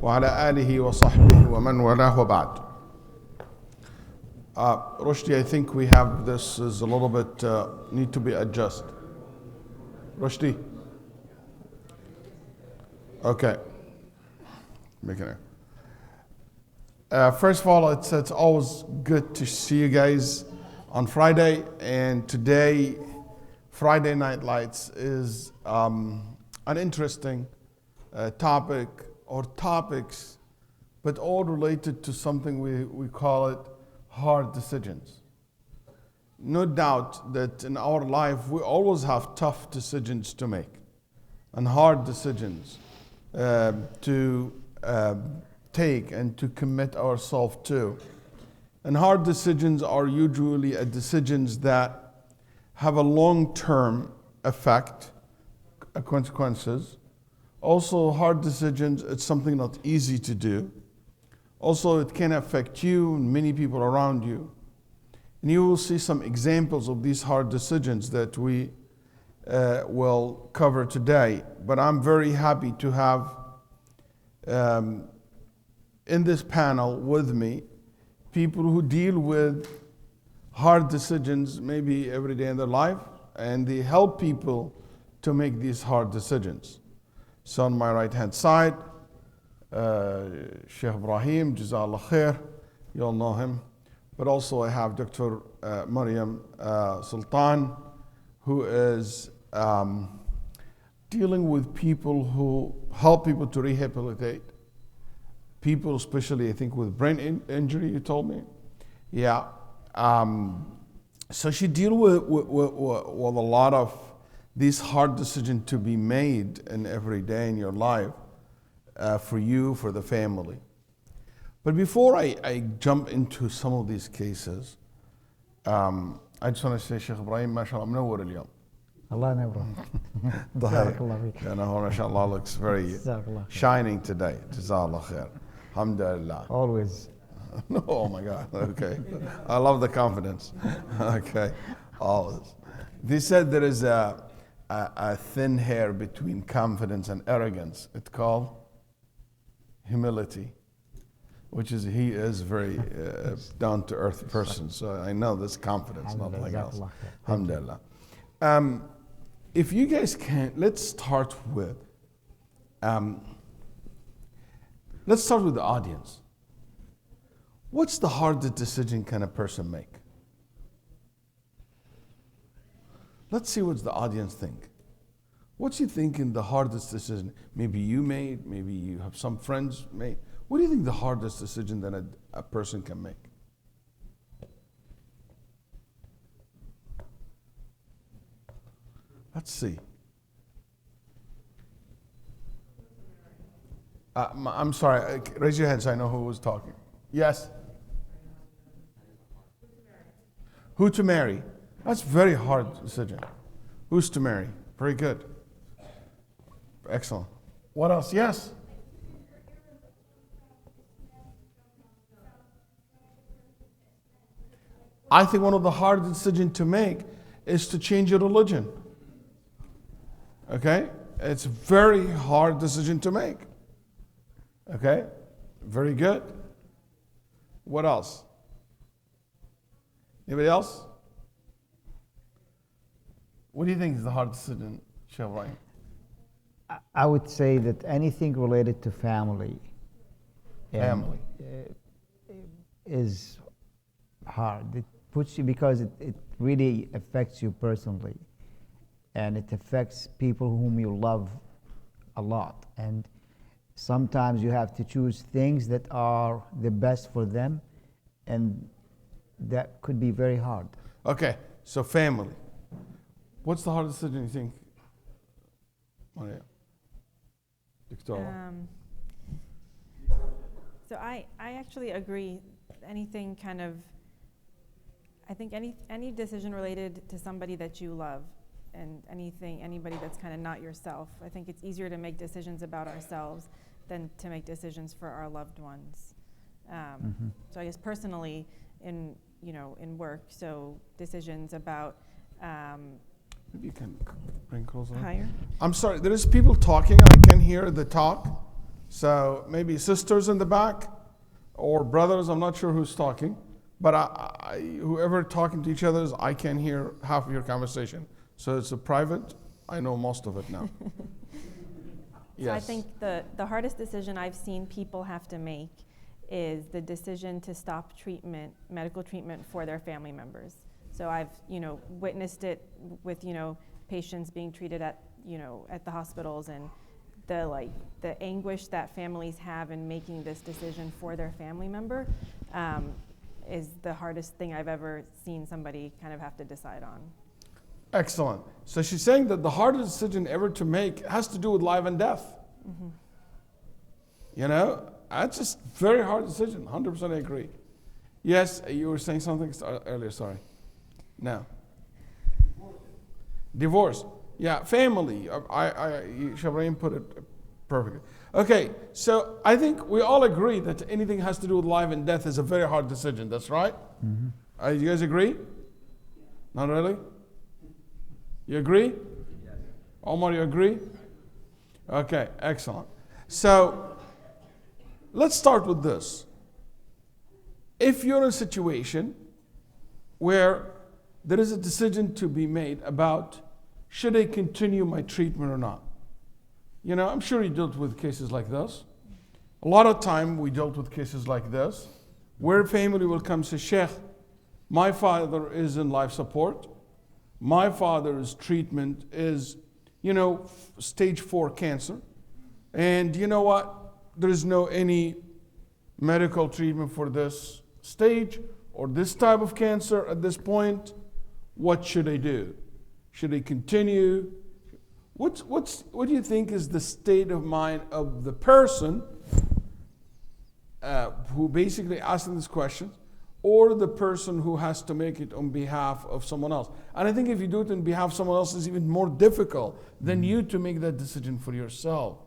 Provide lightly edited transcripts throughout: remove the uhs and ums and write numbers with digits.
وعلى آله وصحبه ومن والاه وبعد. Rushdie, I think we have this is a little bit need to be adjusted. Rushdie? Okay. Making it. First of all, it's always good to see you guys on Friday, and today, Friday Night Lights is an interesting topic or topics, but all related to something we call it hard decisions. No doubt that in our life we always have tough decisions to make and hard decisions to take and to commit ourselves to. And hard decisions are usually decisions that have a long-term effect, consequences. Also, hard decisions, it's something not easy to do. Also, it can affect you and many people around you. And you will see some examples of these hard decisions that we will cover today. But I'm very happy to have in this panel with me people who deal with hard decisions maybe every day in their life, and they help people to make these hard decisions. So on my right hand side, Sheikh Ibrahim, Jazak Khayr, you all know him. But also I have Dr. Maryam Sultan, who is dealing with people who help people to rehabilitate. People, especially I think with brain injury, you told me. Yeah. So she deals with a lot of these hard decisions to be made in every day in your life for you, for the family. But before I jump into some of these cases, I just want to say, Sheikh Ibrahim, mashallah, منور اليوم. Allah نور. بارك الله فيك. ما شاء Allah looks very shining today. Jazakallah khair. Alhamdulillah. Always. No, oh my God. Okay. I love the confidence. Okay. Always. They said there is a thin hair between confidence and arrogance. It's called humility, which is he is very down to earth person. So I know this confidence, nothing else. Alhamdulillah. If you guys can, let's start with the audience. What's the hardest decision can a person make? Let's see what the audience think. What's you thinking the hardest decision? Maybe you made, maybe you have some friends made. What do you think the hardest decision that a person can make? Let's see. I'm sorry, raise your hand so I know who was talking. Yes? Who to marry? That's a very hard decision. Who's to marry? Very good. Excellent. What else? Yes? I think one of the hardest decisions to make is to change your religion. Okay? It's a very hard decision to make. Okay? Very good. What else? Anybody else? What do you think is the hard decision, Sheikh Ibrahim? I would say that anything related to family is hard. It puts you, because it really affects you personally, and it affects people whom you love a lot. And sometimes you have to choose things that are the best for them, and that could be very hard. Okay, so family. What's the hardest decision you think? So I actually agree. Anything kind of, I think any decision related to somebody that you love, and anybody that's kind of not yourself. I think it's easier to make decisions about ourselves than to make decisions for our loved ones. So I guess personally, in work, so decisions about. Maybe you can bring closer. Higher. I'm sorry, there is people talking. I can hear the talk. So maybe sisters in the back or brothers, I'm not sure who's talking, but whoever talking to each other, I can hear half of your conversation. So it's a private, I know most of it now. Yes. So I think the hardest decision I've seen people have to make is the decision to stop treatment, medical treatment for their family members. So I've, witnessed it with, patients being treated at, at the hospitals, and the anguish that families have in making this decision for their family member is the hardest thing I've ever seen somebody kind of have to decide on. Excellent. So she's saying that the hardest decision ever to make has to do with life and death. Mm-hmm. That's just very hard decision. 100% I agree. Yes, you were saying something earlier, sorry. No. Divorce. Yeah, family. Shabreen put it perfectly. Okay, so I think we all agree that anything has to do with life and death is a very hard decision. That's right? Mm-hmm. You guys agree? Not really? You agree? Yes. Omar, you agree? Okay, excellent. So let's start with this. If you're in a situation where there is a decision to be made about should I continue my treatment or not? I'm sure you dealt with cases like this. A lot of time we dealt with cases like this where family will come and say, Sheikh, my father is in life support. My father's treatment is, stage 4 cancer. And you know what? There is no any medical treatment for this stage or this type of cancer at this point. What should I do? Should I continue? What do you think is the state of mind of the person who basically asking this question, or the person who has to make it on behalf of someone else? And I think if you do it on behalf of someone else, it's even more difficult than you to make that decision for yourself.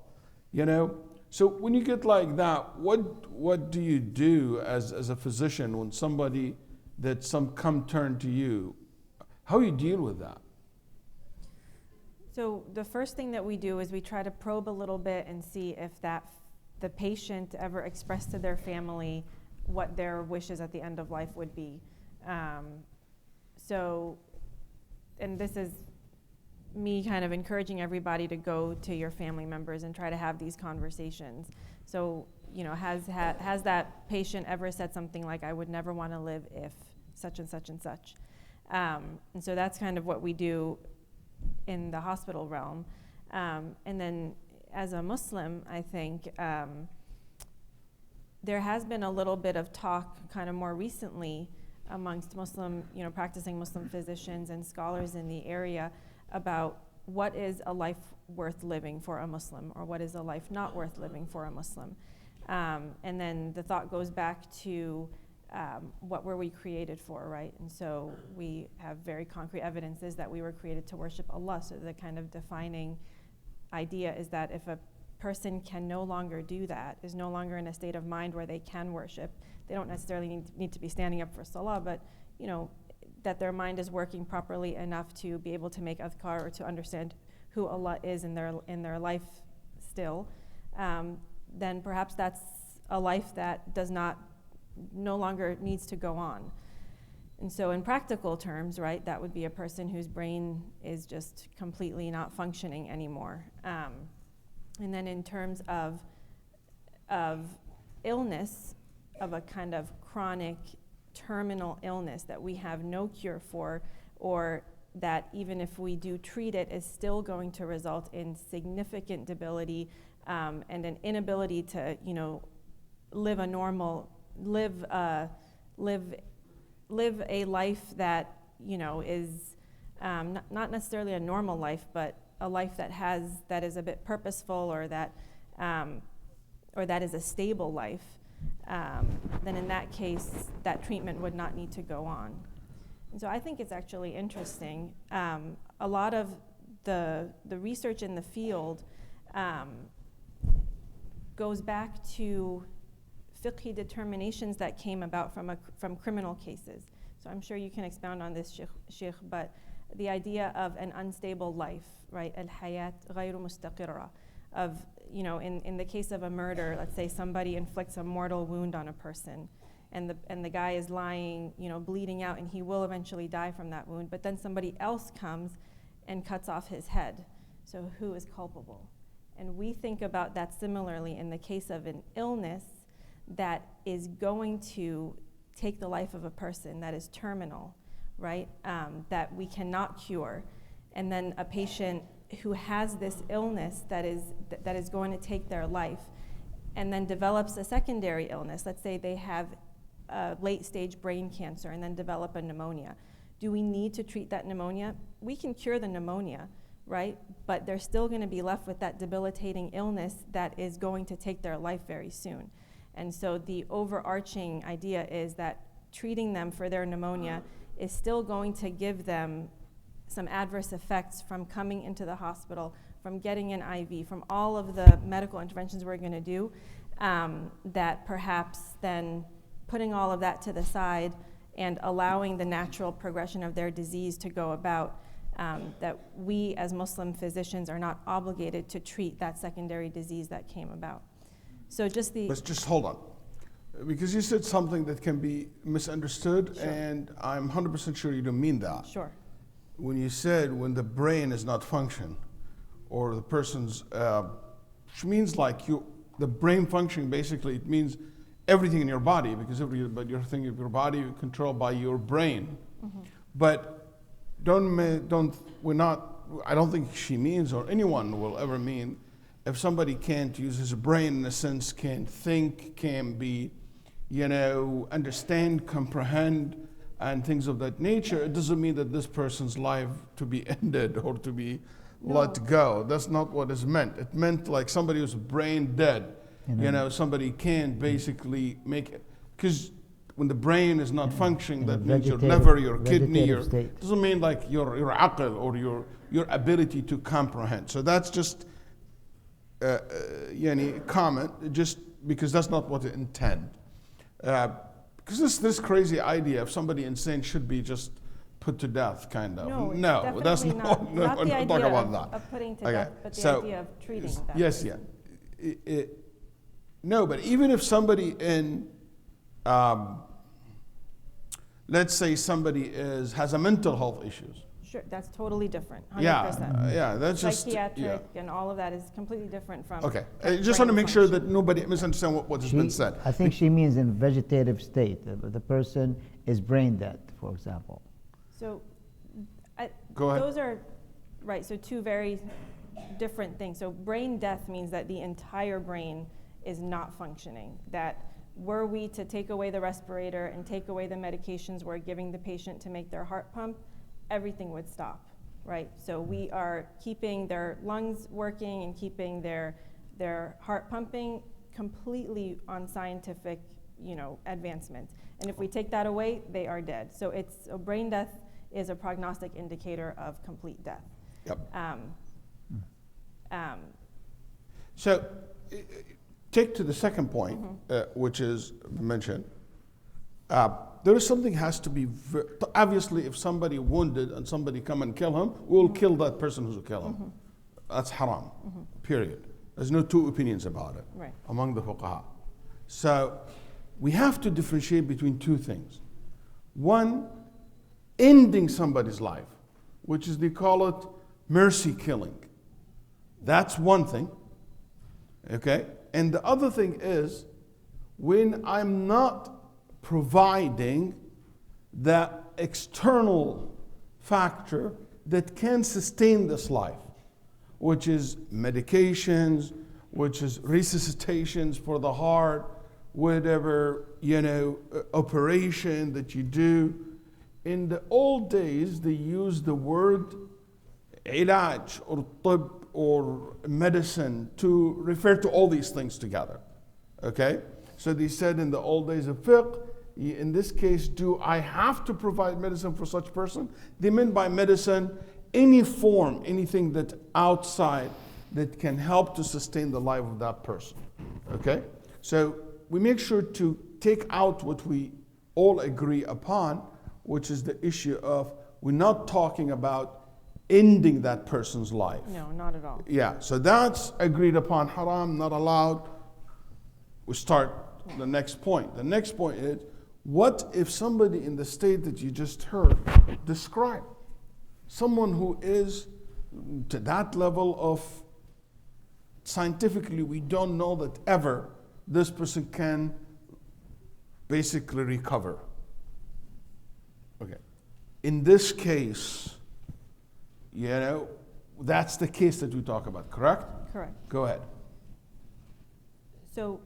So when you get like that, what do you do as a physician when somebody that come turn to you? How you deal with that? So the first thing that we do is we try to probe a little bit and see if the patient ever expressed to their family what their wishes at the end of life would be. And this is me kind of encouraging everybody to go to your family members and try to have these conversations. So, has that patient ever said something like, I would never want to live if such and such and such? And so that's kind of what we do in the hospital realm. And then as a Muslim, I think there has been a little bit of talk kind of more recently amongst Muslim, practicing Muslim physicians and scholars in the area about what is a life worth living for a Muslim, or what is a life not worth living for a Muslim. And then the thought goes back to what were we created for, right? And so we have very concrete evidences that we were created to worship Allah. So the kind of defining idea is that if a person can no longer do that, is no longer in a state of mind where they can worship, they don't necessarily need to be standing up for salah, but that their mind is working properly enough to be able to make adhkar or to understand who Allah is in their life still, then perhaps that's a life that no longer needs to go on. And so in practical terms, right, that would be a person whose brain is just completely not functioning anymore. And then in terms of illness, of a kind of chronic terminal illness that we have no cure for, or that even if we do treat it, is still going to result in significant debility and an inability to, live a life that is not necessarily a normal life, but a life that is a bit purposeful, or that is a stable life. Then in that case, that treatment would not need to go on. And so I think it's actually interesting. A lot of the research in the field goes back to fiqhi determinations that came about from criminal cases. So I'm sure you can expound on this, Sheikh, but the idea of an unstable life, right? Al-hayat ghayru mustaqirra, of, in the case of a murder, let's say somebody inflicts a mortal wound on a person, and the guy is lying, bleeding out, and he will eventually die from that wound, but then somebody else comes and cuts off his head. So who is culpable? And we think about that similarly in the case of an illness that is going to take the life of a person, that is terminal, right? That we cannot cure. And then a patient who has this illness that is going to take their life and then develops a secondary illness. Let's say they have late stage brain cancer and then develop a pneumonia. Do we need to treat that pneumonia? We can cure the pneumonia, right? But they're still going to be left with that debilitating illness that is going to take their life very soon. And so the overarching idea is that treating them for their pneumonia is still going to give them some adverse effects from coming into the hospital, from getting an IV, from all of the medical interventions we're going to do, that perhaps then putting all of that to the side and allowing the natural progression of their disease to go about, that we as Muslim physicians are not obligated to treat that secondary disease that came about. So Let's just hold on. Because you said something that can be misunderstood, Sure. and I'm 100% sure you don't mean that. Sure. When you said when the brain is not function, or the person's, which means like the brain functioning basically, it means everything in your body, because but your thing of your body is controlled by your brain. Mm-hmm. But I don't think she means, or anyone will ever mean, if somebody can't use his brain in a sense, can't think, can be, understand, comprehend, and things of that nature, it doesn't mean that this person's life to be ended or to be let go. That's not what is meant. It meant like somebody who's brain dead. Somebody can't basically make it. Because when the brain is not functioning, that means your liver, your kidney, doesn't mean like your aql or your ability to comprehend. So that's just comment, just because that's not what it intend. Because this crazy idea of somebody insane should be just put to death, kind of. No, that's not the idea talk about that. Of putting to death, but the idea of treating that. Yes, no, but even if somebody in, let's say somebody has a mental health issues. Sure, that's totally different. 100%. Yeah, that's just psychiatric and all of that is completely different from. Okay, I just want to make sure that nobody misunderstands what has been said. I think she means in vegetative state. The person is brain dead, for example. So, go ahead. Those are right. So two very different things. So brain death means that the entire brain is not functioning. That were we to take away the respirator and take away the medications we're giving the patient to make their heart pump, everything would stop, right? So we are keeping their lungs working and keeping their heart pumping completely on scientific, advancement. And if we take that away, they are dead. So brain death is a prognostic indicator of complete death. Yep. So take to the second point, which is mentioned. There is something has to be, obviously if somebody wounded and somebody come and kill him, we'll kill that person who's kill him. That's haram, period. There's no two opinions about it among the fuqaha. So we have to differentiate between two things. One, ending somebody's life, which is they call it mercy killing. That's one thing, okay? And the other thing is when I'm not providing that external factor that can sustain this life, which is medications, which is resuscitations for the heart, whatever, operation that you do. In the old days, they used the word ilaj or tib or medicine to refer to all these things together, okay? So they said in the old days of fiqh, in this case, do I have to provide medicine for such person? They meant by medicine, any form, anything that outside that can help to sustain the life of that person, okay? So we make sure to take out what we all agree upon, which is the issue of we're not talking about ending that person's life. No, not at all. Yeah, so that's agreed upon, haram, not allowed. We start the next point. The next point is, what if somebody in the state that you just heard describe, someone who is to that level of, scientifically we don't know that ever this person can basically recover. Okay. In this case, that's the case that we talk about, correct? Correct. Go ahead. So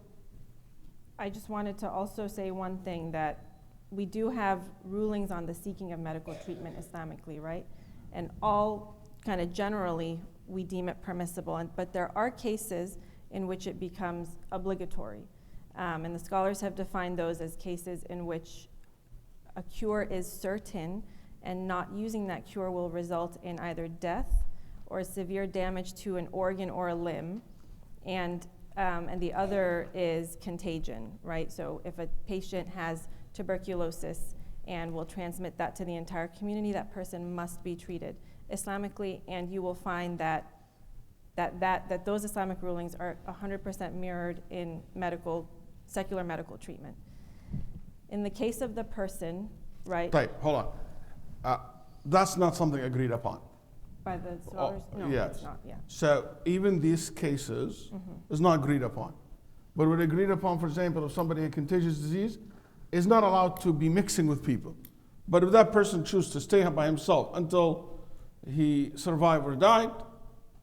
I just wanted to also say one thing, that we do have rulings on the seeking of medical treatment Islamically, right? And all kind of generally we deem it permissible, but there are cases in which it becomes obligatory. And the scholars have defined those as cases in which a cure is certain and not using that cure will result in either death or severe damage to an organ or a limb. And the other is contagion, right? So if a patient has tuberculosis and will transmit that to the entire community, that person must be treated Islamically, and you will find that those Islamic rulings are 100% mirrored in secular medical treatment. In the case of the person, right? Right, hold on. That's not something agreed upon. By the scholars? No, yes. it's not, yeah. So even these cases is not agreed upon. But what agreed upon, for example, if somebody has contagious disease, is not allowed to be mixing with people. But if that person chooses to stay by himself until he survived or died,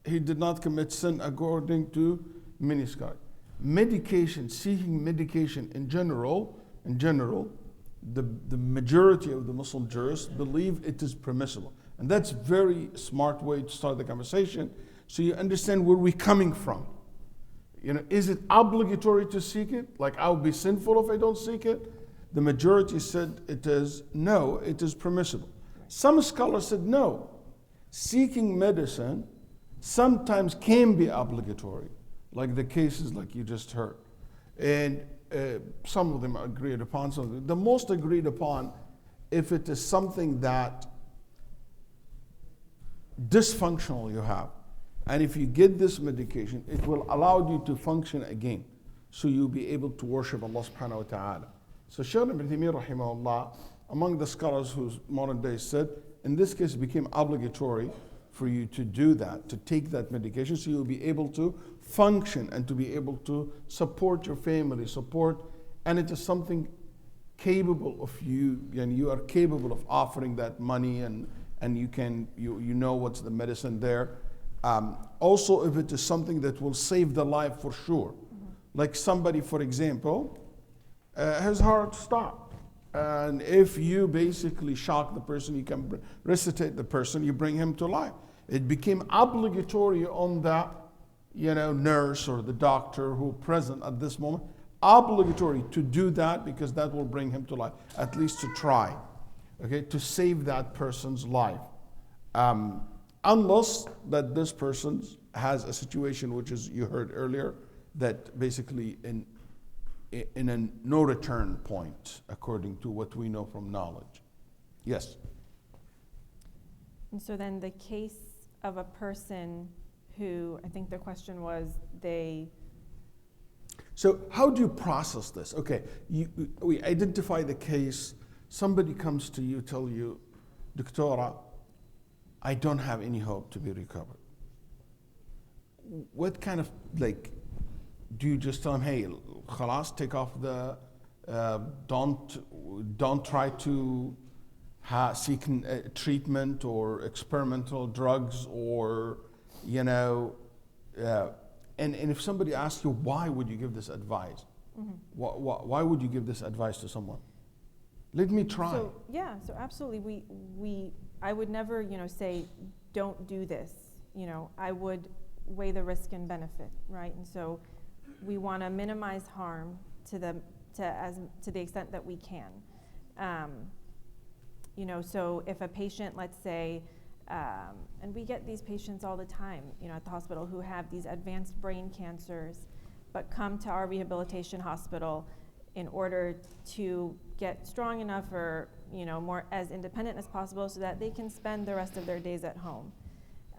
he did not commit sin according to many scholars. Medication, seeking medication in general, the majority of the Muslim jurists believe it is permissible. And that's a very smart way to start the conversation, so you understand where we're coming from. Is it obligatory to seek it? Like, I would be sinful if I don't seek it? The majority said it is no, it is permissible. Some scholars said no. Seeking medicine sometimes can be obligatory, like the cases like you just heard. And some of them are agreed upon. The most agreed upon, if it is something that dysfunctional you have, and if you get this medication, it will allow you to function again, so you'll be able to worship Allah subhanahu wa ta'ala. So Shaykh ibn Taymiyyah rahimahullah, among the scholars whose modern day said, in this case it became obligatory for you to do that, to take that medication, so you'll be able to function and to be able to support your family, and it is something capable of you, and you are capable of offering that money, and you know what's the medicine there. Also, if it is something that will save the life for sure, like somebody, for example, his heart stopped. And if you basically shock the person, you can resuscitate the person, you bring him to life. It became obligatory on the nurse or the doctor who present at this moment, obligatory to do that, because that will bring him to life, at least to try, okay, to save that person's life. Unless that this person has a situation, which is, you heard earlier, that basically in a no return point, according to what we know from knowledge. Yes? And so then the case of a person who, I think the question was, So how do you process this? Okay, we identify the case, somebody comes to you, tell you, Doctora, I don't have any hope to be recovered. What kind of, do you just tell them, hey, khalas, take off the, don't try to seek treatment or experimental drugs, or, and if somebody asks you, why would you give this advice? Why would you give this advice to someone? Let me try. So absolutely, I would never, say, don't do this. I would weigh the risk and benefit, right? And so we want to minimize harm to the extent that we can. So if a patient, let's say, and we get these patients all the time, at the hospital, who have these advanced brain cancers, but come to our rehabilitation hospital in order to get strong enough, or more as independent as possible, so that they can spend the rest of their days at home.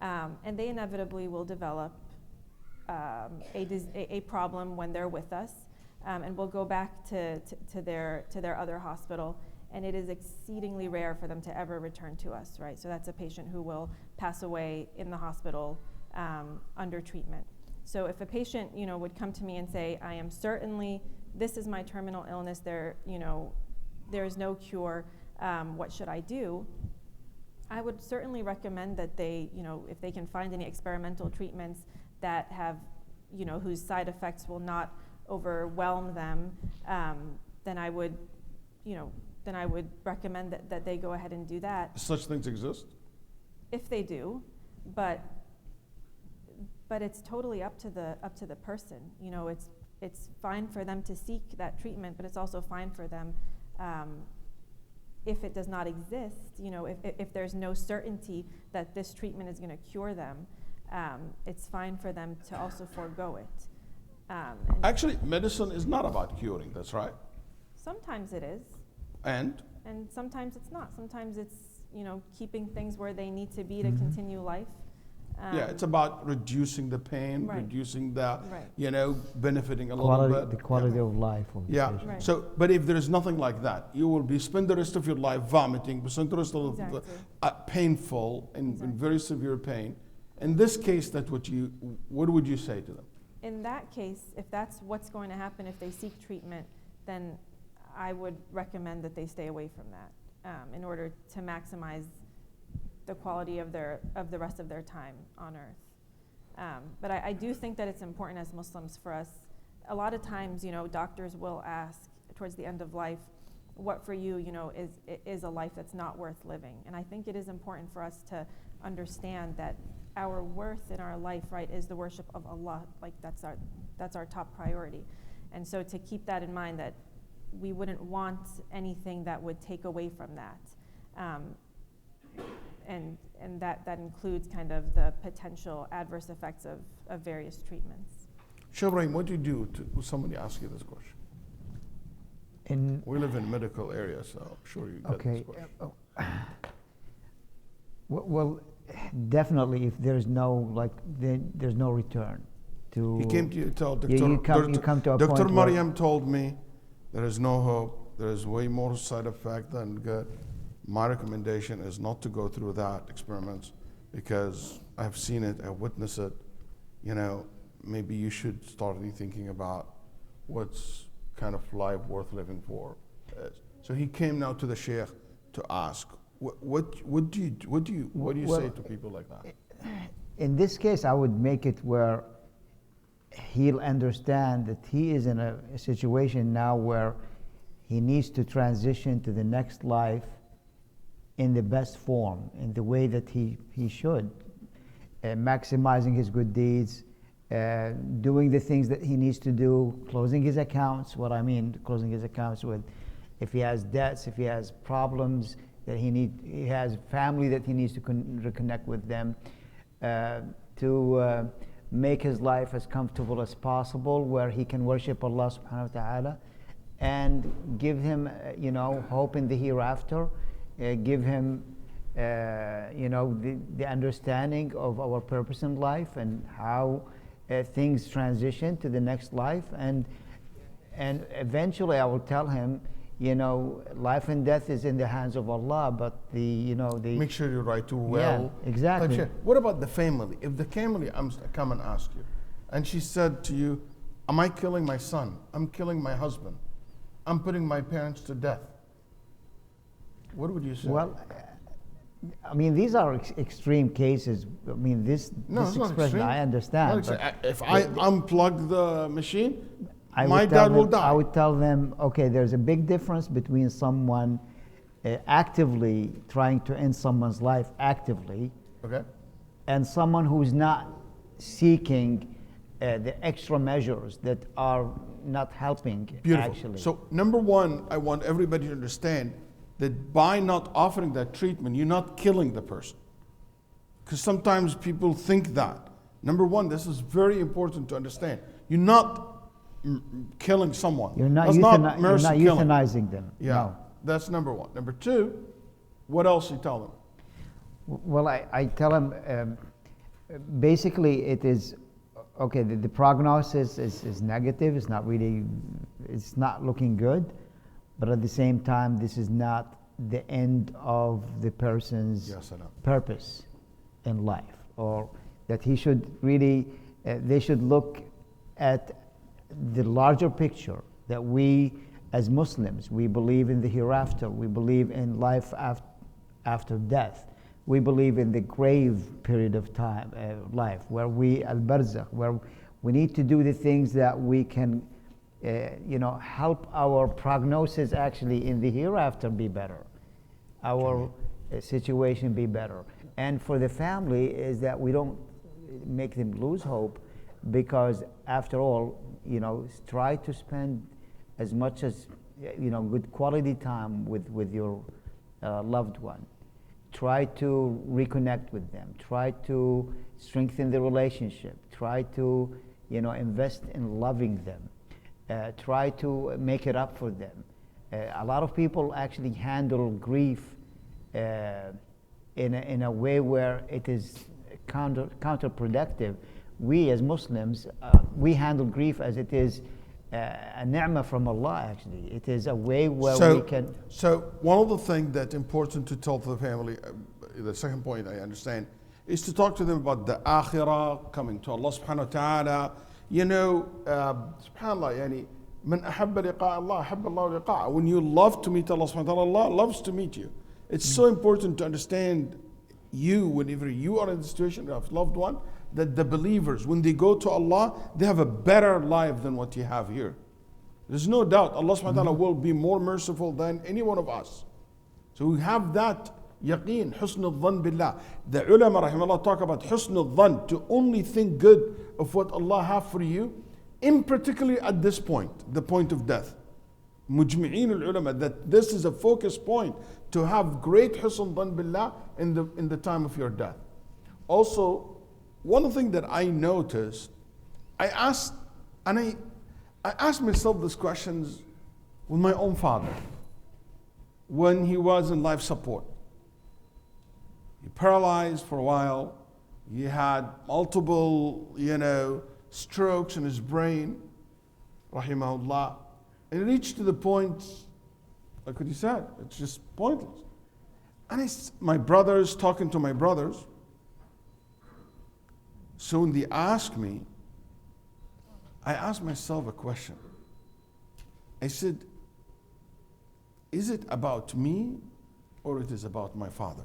And they inevitably will develop a problem when they're with us, and will go back to their other hospital, and it is exceedingly rare for them to ever return to us, right? So that's a patient who will pass away in the hospital under treatment. So if a patient, would come to me and say, I am certainly, this is my terminal illness, there is no cure, what should I do? I would certainly recommend that they, if they can find any experimental treatments that have, whose side effects will not overwhelm them, then I would recommend that they go ahead and do that. Such things exist? If they do, but it's totally up to the person. It's fine for them to seek that treatment, but it's also fine for them if it does not exist. If there's no certainty that this treatment is going to cure them, it's fine for them to also forego it. Actually, medicine is not about curing, that's right. Sometimes it is. And sometimes it's not. Sometimes it's, keeping things where they need to be to continue life. yeah, it's about reducing the pain, Right. reducing the, Right. benefiting a little bit. The quality of life of the Yeah. patient. Right. So, but if there is nothing like that, you will spend the rest of your life vomiting, spend the rest of Exactly. painful and Exactly. very severe pain. In this case, what would you say to them? In that case, if that's what's going to happen if they seek treatment, then I would recommend that they stay away from that in order to maximize the quality of the rest of their time on earth. But I do think that it's important as Muslims for us. A lot of times, doctors will ask towards the end of life, what for you, is a life that's not worth living. And I think it is important for us to understand that our worth in our life, right, is the worship of Allah. Like that's our top priority. And so to keep that in mind, that we wouldn't want anything that would take away from that. And that includes kind of the potential adverse effects of various treatments. Shabrahim, what do you do when somebody asks you this question? We live in a medical area, so I'm sure you get this question. Well, definitely, if there's no there's no return to. He came to you, told Dr. You come to a Dr. point where- Mariam told me there is no hope. There is way more side effect than good. My recommendation is not to go through that experiments because I've seen it, I've witnessed it. Maybe you should start rethinking about what's kind of life worth living for. So he came now to the Sheikh to ask, what do you say to people like that? In this case, I would make it where he'll understand that he is in a situation now where he needs to transition to the next life in the best form, in the way that he should, maximizing his good deeds, doing the things that he needs to do, closing his accounts. What I mean, closing his accounts with, if he has debts, if he has problems that he has family that he needs to reconnect with them, to make his life as comfortable as possible, where he can worship Allah subhanahu wa ta'ala, and give him, hope in the hereafter, give him, the understanding of our purpose in life and how things transition to the next life, and eventually I will tell him, life and death is in the hands of Allah, but Make sure you write too well. Yeah, exactly. What about the family? If the family come and ask you, and she said to you, am I killing my son? I'm killing my husband. I'm putting my parents to death. What would you say? Well, I mean, these are extreme cases. I mean, this it's not expression extreme. I understand. If I unplug the machine, I my would tell dad will them- die. I would tell them, okay, there's a big difference between someone actively trying to end someone's life actively, Okay. and someone who's not seeking the extra measures that are not helping. Beautiful. Actually. So number one, I want everybody to understand that by not offering that treatment, you're not killing the person. Because sometimes people think that. Number one, this is very important to understand. You're not killing someone. You're not, That's not mercy killing. euthanizing them. Yeah, No. that's number one. Number two, what else you tell them? Well, I tell them Basically, it is okay. The prognosis is negative. It's not really, it's not looking good. But at the same time, this is not the end of the person's purpose in life, or that he should really, they should look at the larger picture, that we as Muslims, we believe in the hereafter, we believe in life after death, we believe in the grave period of time, life, where we, al-barzakh, where we need to do the things that we can help our prognosis actually in the hereafter be better, our situation be better. And for the family is that we don't make them lose hope, because after all, try to spend as much as, good quality time with your loved one. Try to reconnect with them. Try to strengthen the relationship. Try to, invest in loving them. Try to make it up for them. A lot of people actually handle grief in a way where it is counterproductive. We as Muslims, we handle grief as it is a ni'mah from Allah, actually. It is a way where we can... So one of the things that's important to tell the family, the second point I understand, is to talk to them about the akhirah, coming to Allah subhanahu wa ta'ala. Subhanallah, yani, man ahabba liqa Allah, ahabba Allah liqa. When you love to meet Allah subhanahu wa ta'ala, Allah loves to meet you. It's so important to understand whenever you are in the situation of loved one, that the believers, when they go to Allah, they have a better life than what you have here. There's no doubt Allah subhanahu wa ta'ala will be more merciful than any one of us. So we have that yaqeen, husn al-dhan billah. The ulama rahimahullah talk about husn al-dhan, to only think good of what Allah have for you, in particular at this point, the point of death. Mujmi'een al-ulama, that this is a focus point, to have great husn al-dhan billah in the time of your death. Also, one thing that I noticed, I asked myself these questions with my own father when he was in life support. He paralyzed for a while. He had multiple, strokes in his brain, rahimahullah. And it reached to the point, like what he said, it's just pointless. And my brothers, talking to my brothers, so when they asked me, I asked myself a question. I said, is it about me or it is about my father?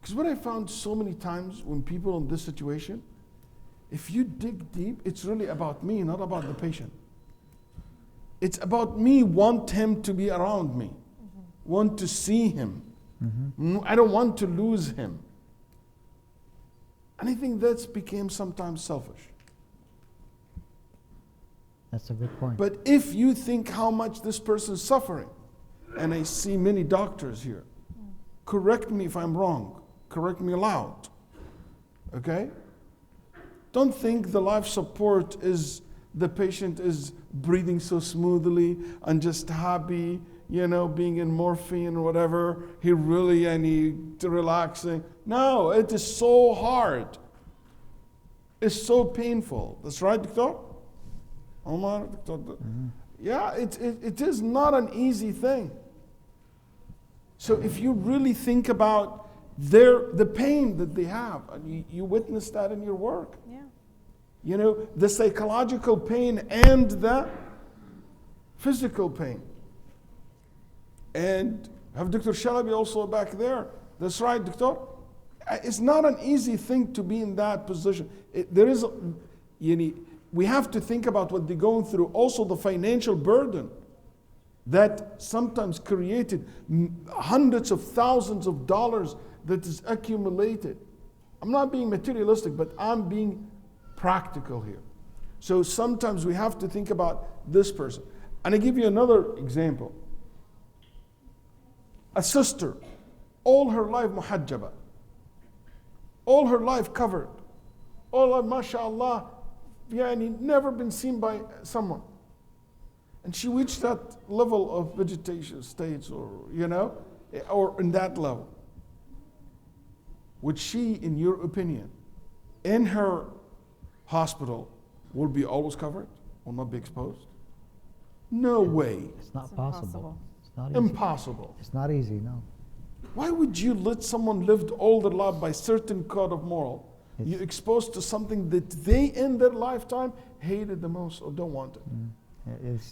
Because what I found so many times when people in this situation, if you dig deep, it's really about me, not about the patient. It's about me, want him to be around me, want to see him. I don't want to lose him. And I think that's became sometimes selfish. That's a good point. But if you think how much this person is suffering, and I see many doctors here, correct me if I'm wrong, correct me loud, okay? Don't think the life support is the patient is breathing so smoothly and just happy, being in morphine or whatever, he really relaxing. No, it is so hard. It's so painful. That's right, Doctor? Omar, Doctor? Yeah, it is not an easy thing. So if you really think about the pain that they have, and you witness that in your work. Yeah. The psychological pain and the physical pain. And have Dr. Shalabi also back there. That's right, Doctor. It's not an easy thing to be in that position. We have to think about what they're going through. Also the financial burden that sometimes created hundreds of thousands of dollars that is accumulated. I'm not being materialistic, but I'm being practical here. So sometimes we have to think about this person. And I give you another example. A sister, all her life muhajjaba, all her life covered, all her mashallah, never been seen by someone. And she reached that level of vegetation states or in that level. would she, in your opinion, in her hospital, will be always covered? Will not be exposed? No way. It's not It's possible. impossible. It's not easy. Impossible. It's not easy, no. Why would you let someone live all their life by certain code of moral? You're exposed to something that they in their lifetime hated the most or don't want it.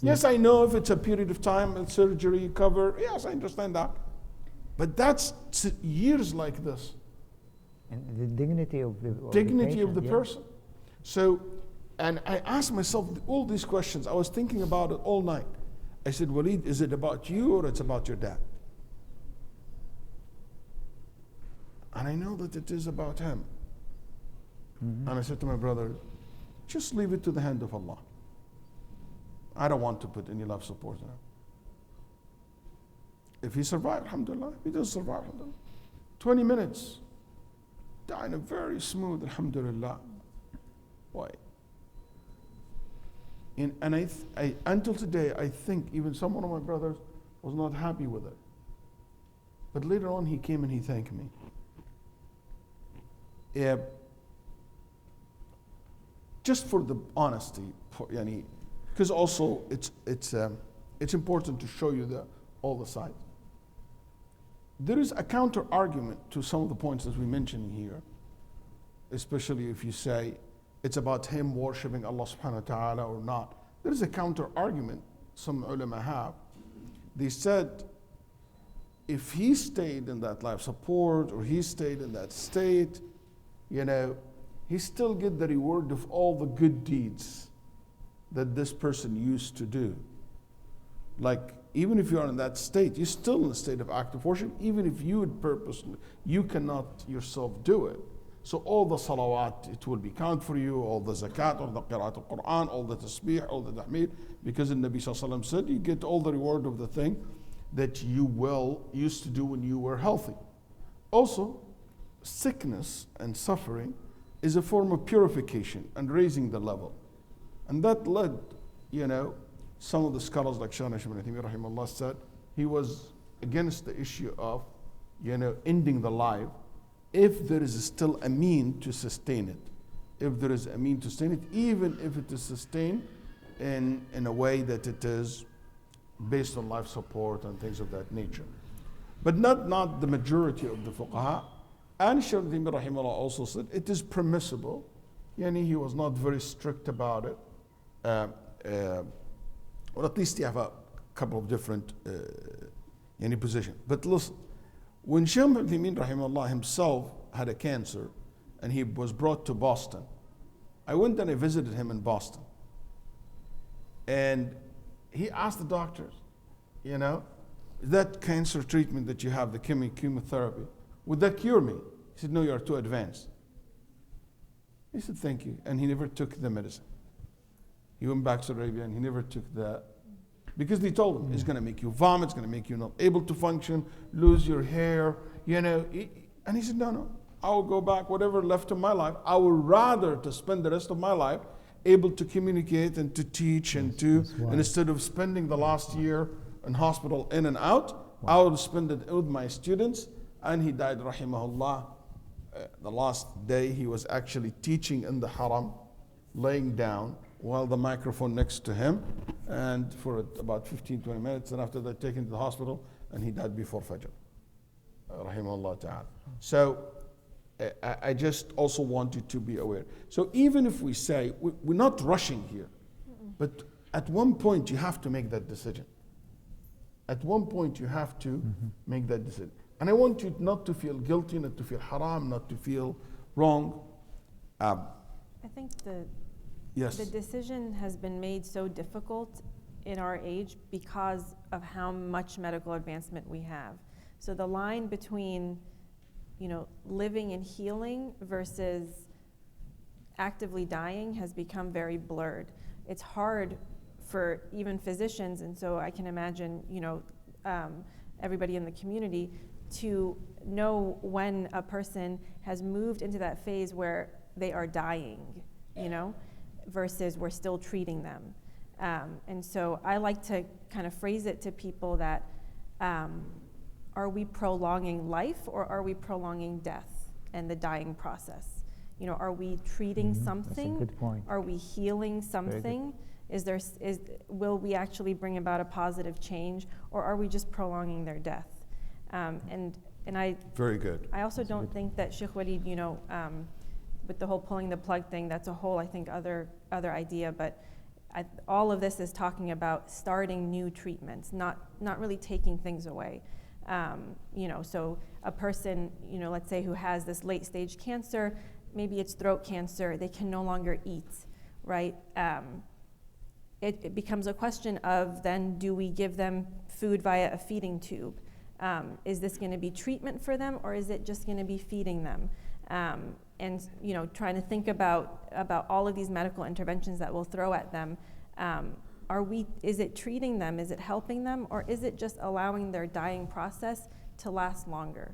Yes, I know if it's a period of time and surgery cover, yes, I understand that. But that's years like this. And the dignity of the Dignity of patient, the yeah. person. So, and I asked myself all these questions. I was thinking about it all night. I said, Waleed, is it about you or it's about your dad? And I know that it is about him. Mhm. And I said to my brother, just leave it to the hand of Allah. I don't want to put any life support in him. If he survived, alhamdulillah. If he doesn't survive, alhamdulillah. 20 minutes. Dying a very smooth, alhamdulillah. Why? And I until today, I think even some one of my brothers was not happy with it. But later on, he came and he thanked me. Yeah. Just for the honesty, because also it's important to show you all the sides. There is a counter argument to some of the points that we mentioned here, especially if you say it's about him worshipping Allah subhanahu wa ta'ala or not. There is a counter argument some ulama have. They said if he stayed in that life support or he stayed in that state, he still get the reward of all the good deeds that this person used to do. Like, even if you are in that state, you're still in a state of active worship, even if you would purposely, you cannot yourself do it. So all the salawat, it will be count for you, all the zakat, all the qiraat al-Quran, all the tasbih, all the tahmid, because the Nabi sallallahu alaihi wasallam said, you get all the reward of the thing that you used to do when you were healthy. Also, sickness and suffering is a form of purification and raising the level. And that led, some of the scholars like Shaykh Ibn Taymiyyah rahimahullah said, he was against the issue of, ending the life if there is still a mean to sustain it. If there is a mean to sustain it, even if it is sustained in a way that it is based on life support and things of that nature. But not the majority of the fuqaha. And Shaykh Ibn Taymiyyah rahimahullah also said it is permissible. He was not very strict about it. Or at least you have a couple of different positions. But listen, when Shaykh Ibn Taymiyyah rahimahullah himself had a cancer and he was brought to Boston, I went and I visited him in Boston. And he asked the doctors, that cancer treatment that you have, the chemotherapy, would that cure me? He said, no, you are too advanced. He said, thank you. And he never took the medicine. He went back to Arabia and he never took because they told him it's going to make you vomit, it's going to make you not able to function, lose your hair, And he said, no, I will go back, whatever left of my life, I would rather to spend the rest of my life able to communicate and to teach and instead of spending the last year in hospital in and out, I would spend it with my students. And he died, rahimahullah. The last day he was actually teaching in the haram, laying down while the microphone next to him, and for about 15-20 minutes, and after that taken to the hospital, and he died before Fajr, rahimahullah ta'ala. So I just also want you to be aware. So even if we say, we're not rushing here, but at one point you have to make that decision. At one point you have to make that decision. And I want you not to feel guilty, not to feel haram, not to feel wrong. I think Yes. the decision has been made so difficult in our age because of how much medical advancement we have. So the line between, living and healing versus actively dying has become very blurred. It's hard for even physicians, and so I can imagine, everybody in the community to know when a person has moved into that phase where they are dying, versus we're still treating them. And so I like to kind of phrase it to people that, are we prolonging life or are we prolonging death? and the dying process. You know, are we treating something? That's a good point. Are we healing something? Will we actually bring about a positive change, or are we just prolonging their death? And I Very good. I also don't think that Sheikh Walid, you know, with the whole pulling the plug thing, that's a whole, I think, other idea. But all of this is talking about starting new treatments, not really taking things away. You know, so a person, you know, let's say who has this late stage cancer, maybe it's throat cancer, they can no longer eat, right? It becomes a question of then, do we give them food via a feeding tube? Is this going to be treatment for them, or is it just going to be feeding them? And you know, trying to think about all of these medical interventions that we'll throw at them. Is it treating them? Is it helping them, or is it just allowing their dying process to last longer?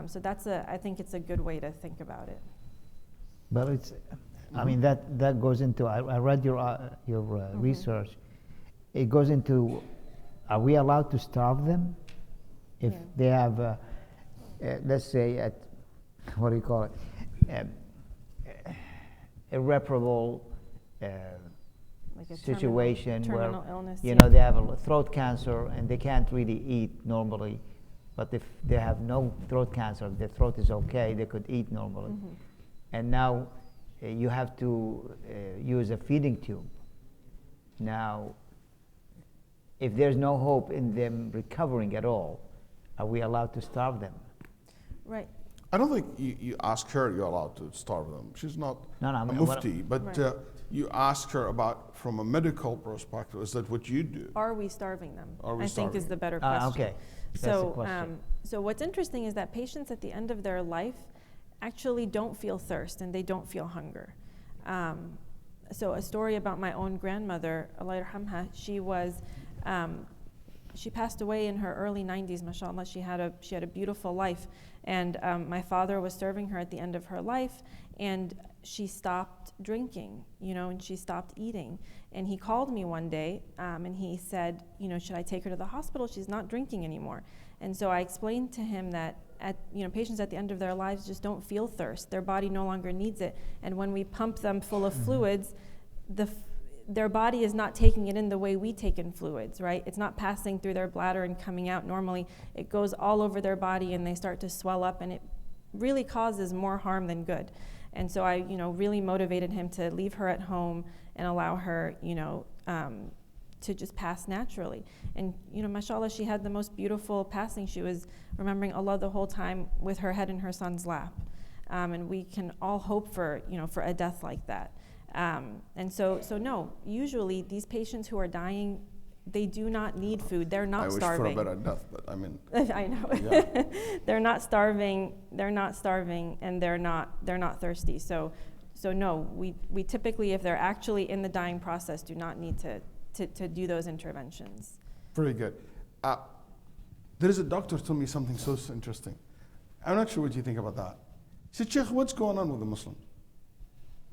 So I think it's a good way to think about it. But it's, I mean, that goes into, I read your research. It goes into, are we allowed to starve them? If they have, let's say, what do you call it? Irreparable Like a situation terminal where, illness, you know, they have a throat cancer and they can't really eat normally. But if they have no throat cancer, their throat is okay, they could eat normally. And now you have to use a feeding tube. Now, if there's no hope in them recovering at all, are we allowed to starve them? Right. I don't think you ask her you're allowed to starve them. She's not a what- mufti, but you ask her about, from a medical perspective, is that what you do? Are we starving them? Are we I think is starving? the better question. Okay, that's the question. So what's interesting is that patients at the end of their life actually don't feel thirst and they don't feel hunger. So a story about my own grandmother, Allah yarhamha, she passed away in her early 90s, mashallah. She had a beautiful life. And my father was serving her at the end of her life, and she stopped drinking, you know, and she stopped eating. And he called me one day, and he said, you know, should I take her to the hospital? She's not drinking anymore. And so I explained to him that patients at the end of their lives just don't feel thirst. Their body no longer needs it. And when we pump them full of fluids, their body is not taking it in the way we take in fluids, right? It's not passing through their bladder and coming out normally. It goes all over their body and they start to swell up, and it really causes more harm than good. And so I, you know, really motivated him to leave her at home and allow her, you know, to just pass naturally. And, you know, mashallah, she had the most beautiful passing. She was remembering Allah the whole time with her head in her son's lap. And we can all hope for, you know, for a death like that. And so no, usually these patients who are dying, they do not need food. They're not starving. I wish for a better death, but I mean. I know. Yeah. They're not starving, and they're not thirsty. So no, we typically, if they're actually in the dying process, do not need to do those interventions. Very good. There is a doctor told me something so interesting. I'm not sure what you think about that. He said, Sheikh, what's going on with the Muslims?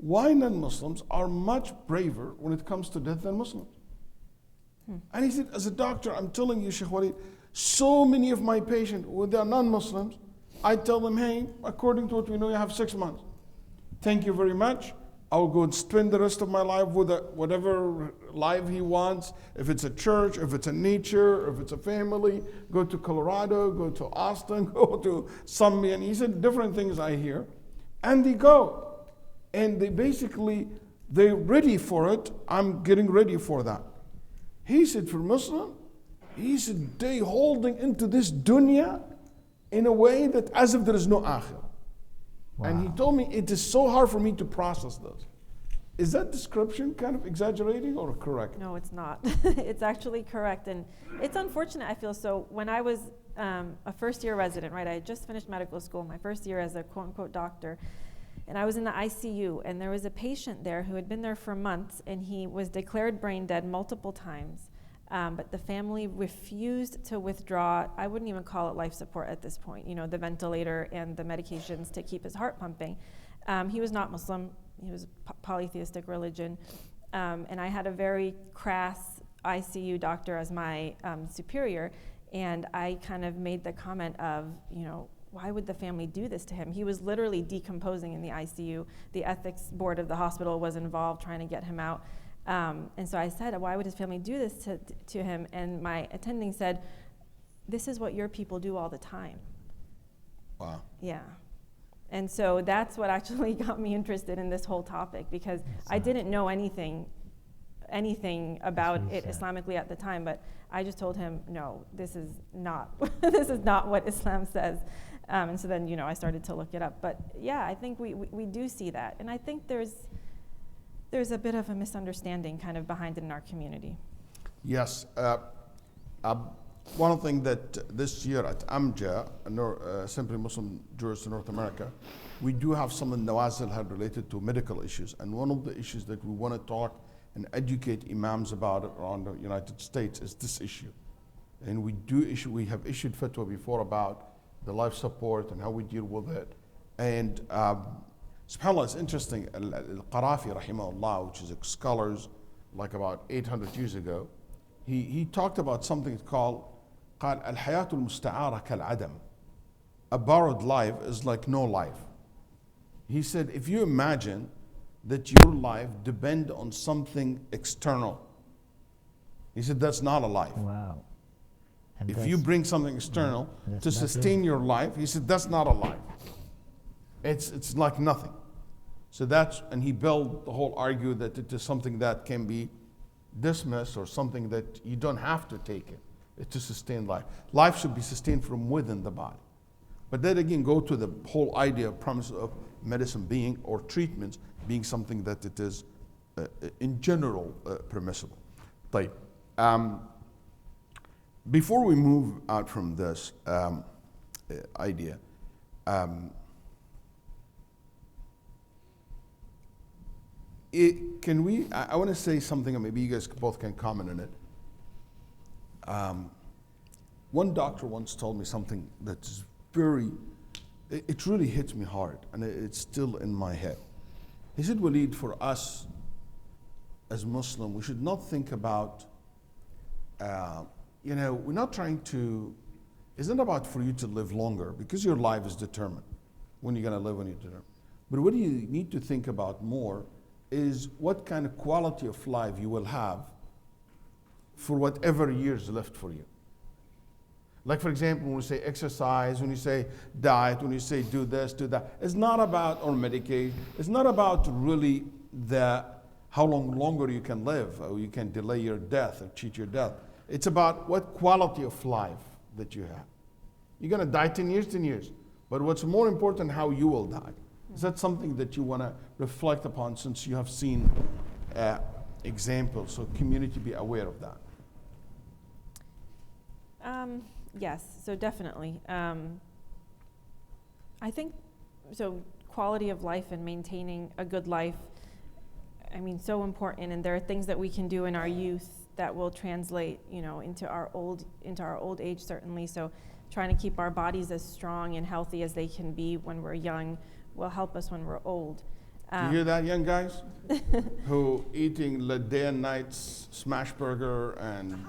Why non-Muslims are much braver when it comes to death than Muslims? And he said, as a doctor, I'm telling you, Sheikh Walid, so many of my patients, when they're non-Muslims, I tell them, hey, according to what we know, you have 6 months. Thank you very much. I'll go and spend the rest of my life with whatever life he wants. If it's a church, if it's a nature, if it's a family, go to Colorado, go to Austin, go to Summi. And he said different things I hear. And they go. And they're ready for it. I'm getting ready for that. He said for Muslim, he said they holding into this dunya in a way that as if there is no akhirah. Wow. And he told me it is so hard for me to process this. Is that description kind of exaggerating or correct? No, it's not. It's actually correct. And it's unfortunate, I feel. So when I was a first-year resident, right, I had just finished medical school, my first year as a quote-unquote doctor, and I was in the ICU, and there was a patient there who had been there for months, and he was declared brain dead multiple times. But the family refused to withdraw, I wouldn't even call it life support at this point, you know, the ventilator and the medications to keep his heart pumping. He was not Muslim, he was polytheistic religion. And I had a very crass ICU doctor as my superior, and I kind of made the comment of, you know, why would the family do this to him? He was literally decomposing in the ICU. The ethics board of the hospital was involved trying to get him out. And so I said, why would his family do this to him? And my attending said, this is what your people do all the time. Wow. Yeah. And so that's what actually got me interested in this whole topic, because I didn't know anything about it Islamically at the time, but I just told him, no, this is not this is not what Islam says. And so then, I started to look it up. But yeah, I think we do see that. And I think there's a bit of a misunderstanding kind of behind it in our community. Yes. One thing that this year at AMJA, Simply Muslim Jurists in North America, we do have some nawazil related to medical issues. And one of the issues that we want to talk and educate imams about it around the United States is this issue. And we have issued fatwa before about the life support and how we deal with it. And subhanAllah, it's interesting, Al-Qarafi rahimahullah, which is a scholar like about 800 years ago, he talked about something called قال الحياة المستعارة كالعدم. A borrowed life is like no life. He said, if you imagine that your life depends on something external, he said, that's not a life. Wow. And if you bring something external to sustain your life, he said, that's not a life. It's like nothing. So and he built the whole argument that it is something that can be dismissed or something that you don't have to take it to sustain life. Life should be sustained from within the body. But then again, go to the whole idea of promise of medicine being, or treatments being something that it is in general permissible. طيب. Before we move out from this idea, I want to say something, and maybe you guys both can comment on it. One doctor once told me something that's it really hits me hard, and it's still in my head. He said, Waleed, for us as Muslim, we should not think about, we're not trying to, it's not about for you to live longer, because your life is determined when you're going to live, when you're determined. But what you need to think about more is what kind of quality of life you will have for whatever years left for you. Like, for example, when we say exercise, when you say diet, when you say do this, do that, it's not about, or medicate, it's not about really how long longer you can live, or you can delay your death or cheat your death. It's about what quality of life that you have. You're going to die 10 years. But what's more important, how you will die. Is that something that you want to reflect upon, since you have seen examples, so community be aware of that? Yes, so definitely. I think, so quality of life and maintaining a good life, so important, and there are things that we can do in our youth that will translate, into our old age, certainly. So trying to keep our bodies as strong and healthy as they can be when we're young will help us when we're old. You hear that, young guys? Who eating day and night smash burger and,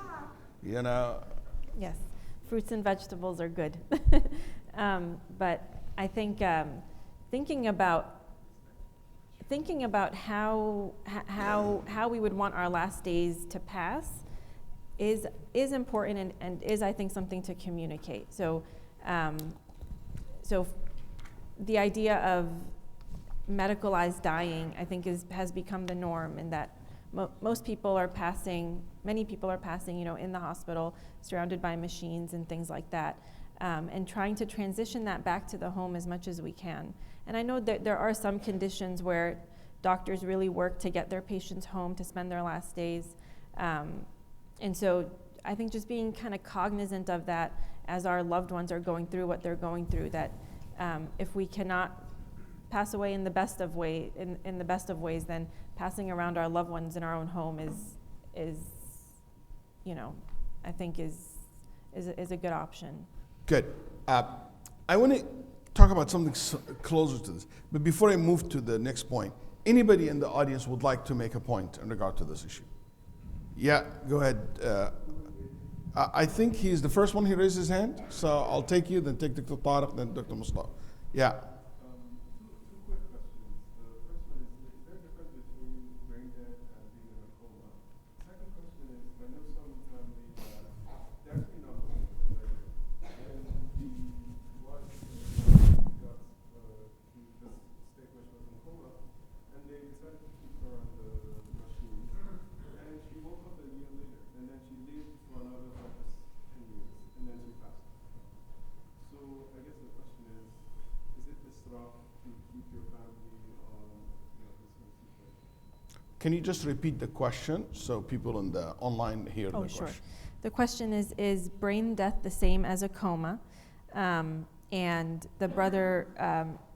Yes, fruits and vegetables are good. But I think thinking about how we would want our last days to pass is important, and is, I think, something to communicate. So the idea of medicalized dying, I think, has become the norm, in that many people are passing, in the hospital, surrounded by machines and things like that, and trying to transition that back to the home as much as we can. And I know that there are some conditions where doctors really work to get their patients home to spend their last days. And so I think just being kind of cognizant of that as our loved ones are going through what they're going through, that if we cannot pass away in the best of ways, then passing around our loved ones in our own home is I think is a good option. Good. I want to talk about something closer to this, but before I move to the next point, anybody in the audience would like to make a point in regard to this issue? Yeah, go ahead. I think he's the first one. He raised his hand. So I'll take you, then take Dr. Tariq, then Dr. Mustafa. Yeah. Two quick questions. The first one is there a difference between brain dead and being in a coma? Second question is, I know some families they're actually not coma, like, and the wife got to this state where she was in coma, and they decided to keep her on the machine, and she woke up a year later, and then she lived for another 10 years, and then she passed. So I guess the question is it israf to keep your family on this whole situation? Can you just repeat the question so people in the online hear Oh, the sure. question? The question is brain death the same as a coma? And the brother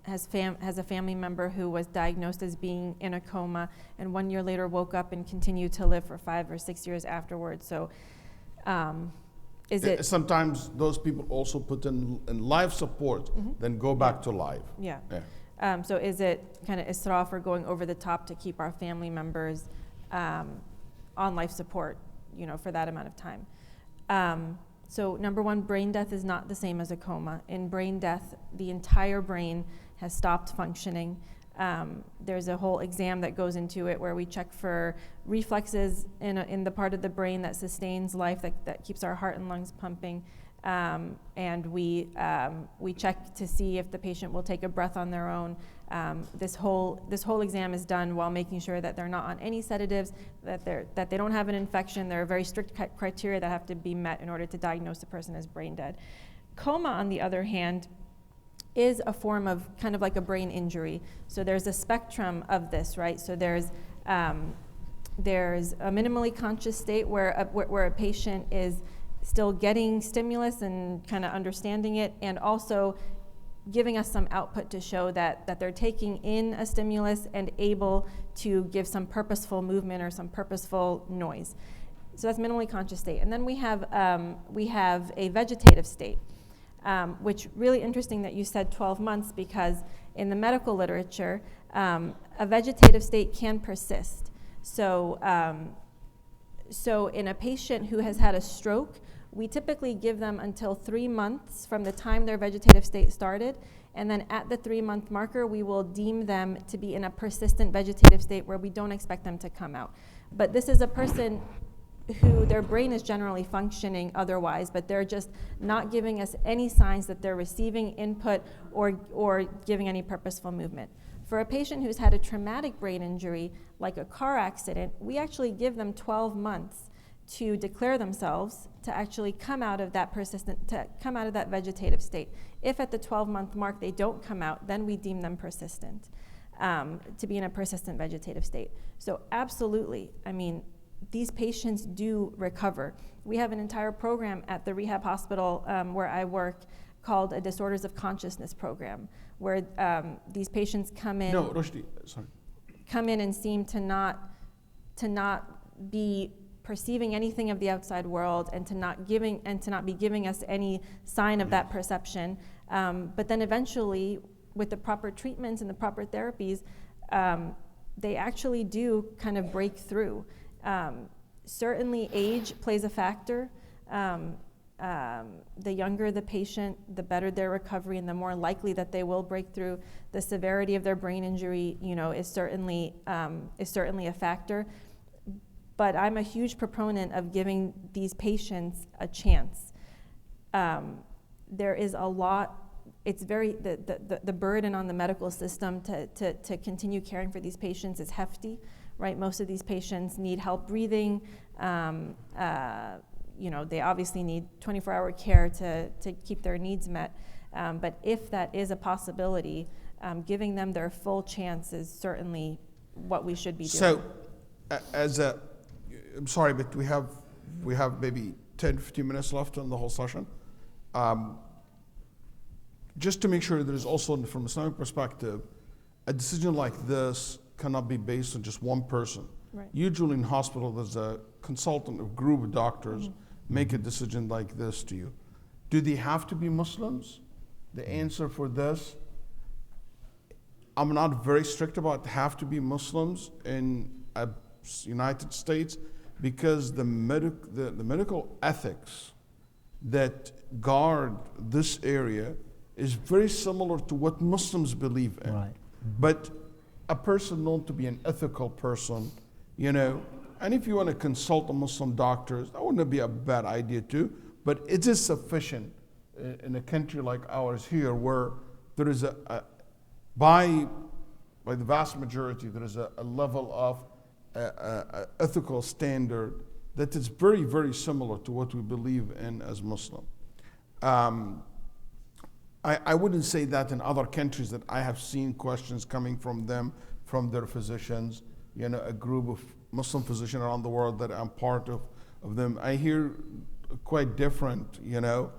has a family member who was diagnosed as being in a coma, and 1 year later woke up and continued to live for 5 or 6 years afterwards. So, is it? Sometimes those people also put in life support, then go back to life. Yeah. Yeah. So is it kind of israf or going over the top to keep our family members on life support, for that amount of time? So number one, brain death is not the same as a coma. In brain death, the entire brain has stopped functioning. There's a whole exam that goes into it where we check for reflexes in the part of the brain that sustains life, that keeps our heart and lungs pumping. And we check to see if the patient will take a breath on their own. This whole exam is done while making sure that they're not on any sedatives, that they don't have an infection. There are very strict criteria that have to be met in order to diagnose a person as brain dead. Coma, on the other hand, is a form of kind of like a brain injury. So there's a spectrum of this, right? So there's a minimally conscious state where a patient is still getting stimulus and kind of understanding it, and also giving us some output to show that they're taking in a stimulus and able to give some purposeful movement or some purposeful noise. So that's minimally conscious state. And then we have a vegetative state, which really interesting that you said 12 months, because in the medical literature, a vegetative state can persist. So in a patient who has had a stroke, we typically give them until 3 months from the time their vegetative state started, and then at the 3-month marker, we will deem them to be in a persistent vegetative state where we don't expect them to come out. But this is a person who their brain is generally functioning otherwise, but they're just not giving us any signs that they're receiving input or giving any purposeful movement. For a patient who's had a traumatic brain injury, like a car accident, we actually give them 12 months to declare themselves to actually come out of that vegetative state. If at the 12-month mark they don't come out, then we deem them persistent, to be in a persistent vegetative state. So absolutely, these patients do recover. We have an entire program at the rehab hospital where I work called a Disorders of Consciousness program, where these patients come in. No, Rushdie, sorry. Come in and seem to not be perceiving anything of the outside world, and to not be giving us any sign of that perception. But then eventually, with the proper treatments and the proper therapies, they actually do kind of break through. Certainly age plays a factor. The younger the patient, the better their recovery and the more likely that they will break through. The severity of their brain injury, is certainly a factor. But I'm a huge proponent of giving these patients a chance. There is a lot. It's the burden on the medical system to continue caring for these patients is hefty, right? Most of these patients need help breathing. They obviously need 24-hour care to keep their needs met. But if that is a possibility, giving them their full chance is certainly what we should be doing. So, I'm sorry, but we have maybe 10, 15 minutes left on the whole session. Just to make sure there is also, from Islamic perspective, a decision like this cannot be based on just one person. Right. Usually in hospital, there's a consultant, a group of doctors make a decision like this to you. Do they have to be Muslims? The answer for this, I'm not very strict about have to be Muslims in United States, because the medical ethics that guard this area is very similar to what Muslims believe in. Right. But a person known to be an ethical person, you know, and if you want to consult a Muslim doctors, that wouldn't be a bad idea too, but it is sufficient in a country like ours here where there is by the vast majority, there is a level of ethical standard that is very, very similar to what we believe in as Muslim. I wouldn't say that in other countries that I have seen questions coming from them, from their physicians, you know, a group of Muslim physicians around the world that I'm part of them. I hear quite different, you know,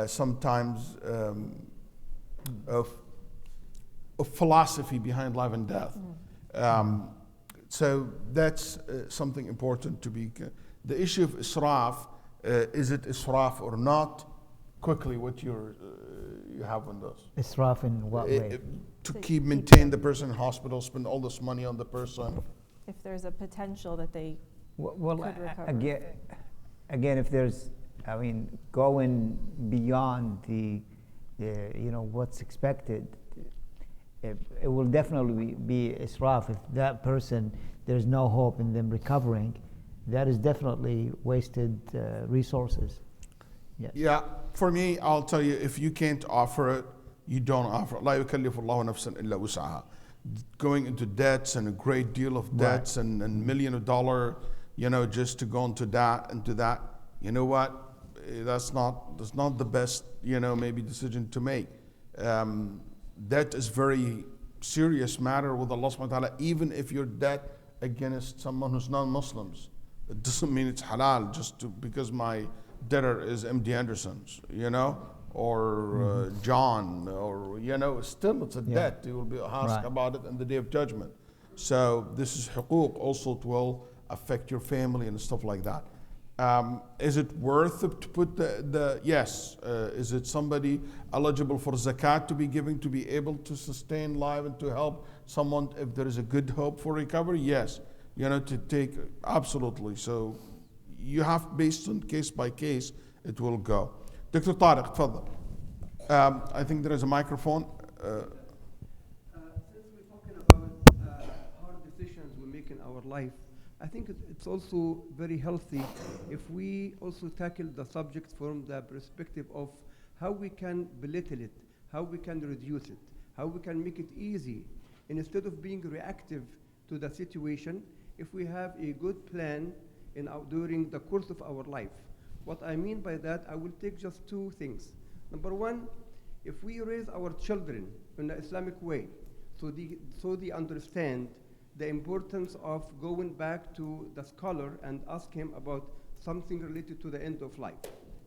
sometimes of philosophy behind life and death. So that's something important to be. The issue of israf, is it israf or not? Quickly, what you have on those? Israf in what way? To maintain the person in hospital, spend all this money on the person. If there's a potential that they Well, could recover. again, if there's, I mean, going beyond the you know, what's expected, it will definitely be israf. If that person, there's no hope in them recovering, that is definitely wasted resources. Yes. Yeah, for me, I'll tell you, if you can't offer it, you don't offer it. لا يكلف الله نفسا إلا وسعها. Going into debts and a great deal of debts and $1 million, you know, just to go into that, you know what? That's not the best, you know, maybe decision to make. That is very serious matter with Allah subhanahu wa ta'ala, even if your debt against someone who's non-Muslims. It doesn't mean it's halal because my debtor is MD Anderson's, you know, or John, or, you know, still it's a debt. You will be asked about it on the Day of Judgment. So this is huquq, also it will affect your family and stuff like that. Is it worth it to put yes, is it somebody eligible for zakat to be giving to be able to sustain life and to help someone if there is a good hope for recovery? Yes, you know, to take, absolutely. So you have, based on case by case, it will go. Dr. Tariq, تفضل. I think there is a microphone. Since we're talking about hard decisions we make in our life, I think it's also very healthy if we also tackle the subject from the perspective of how we can belittle it, how we can reduce it, how we can make it easy. And instead of being reactive to the situation, if we have a good plan during the course of our life. What I mean by that, I will take just two things. Number one, if we raise our children in the Islamic way, so they understand the importance of going back to the scholar and ask him about something related to the end of life.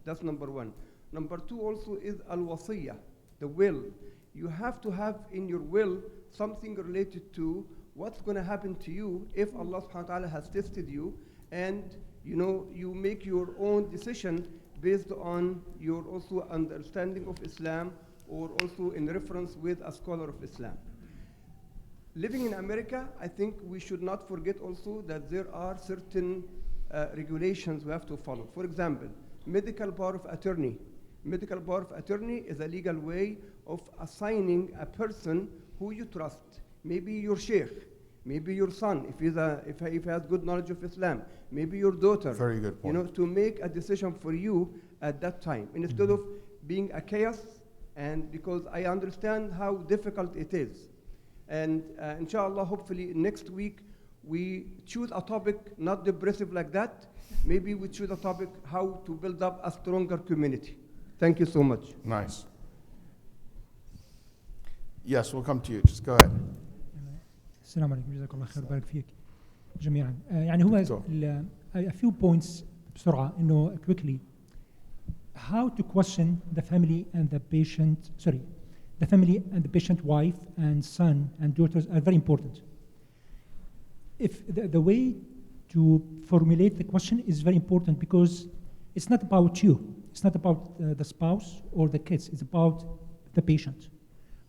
That's number one. Number two also is al-wasiyah, the will. You have to have in your will something related to what's going to happen to you if Allah subhanahu wa ta'ala has tested you, and you know, you make your own decision based on your also understanding of Islam, or also in reference with a scholar of Islam. Living in America, I think we should not forget also that there are certain regulations we have to follow. For example, medical power of attorney. Medical power of attorney is a legal way of assigning a person who you trust. Maybe your sheikh, maybe your son, if he has good knowledge of Islam, maybe your daughter. Very good point. You know, to make a decision for you at that time, instead of being a chaos. And because I understand how difficult it is. And inshallah, hopefully next week, we choose a topic not depressive like that. Maybe we choose a topic how to build up a stronger community. Thank you so much. Nice. Yes, we'll come to you. Just go ahead. السلام عليكم جزاك الله خير وبارك فيك جميعا. يعني هو a few points بسرعة إنه quickly how to question the family and the patient, the family and the patient wife and son and daughters are very important. If the way to formulate the question is very important, because it's not about you, it's not about the spouse or the kids, it's about the patient.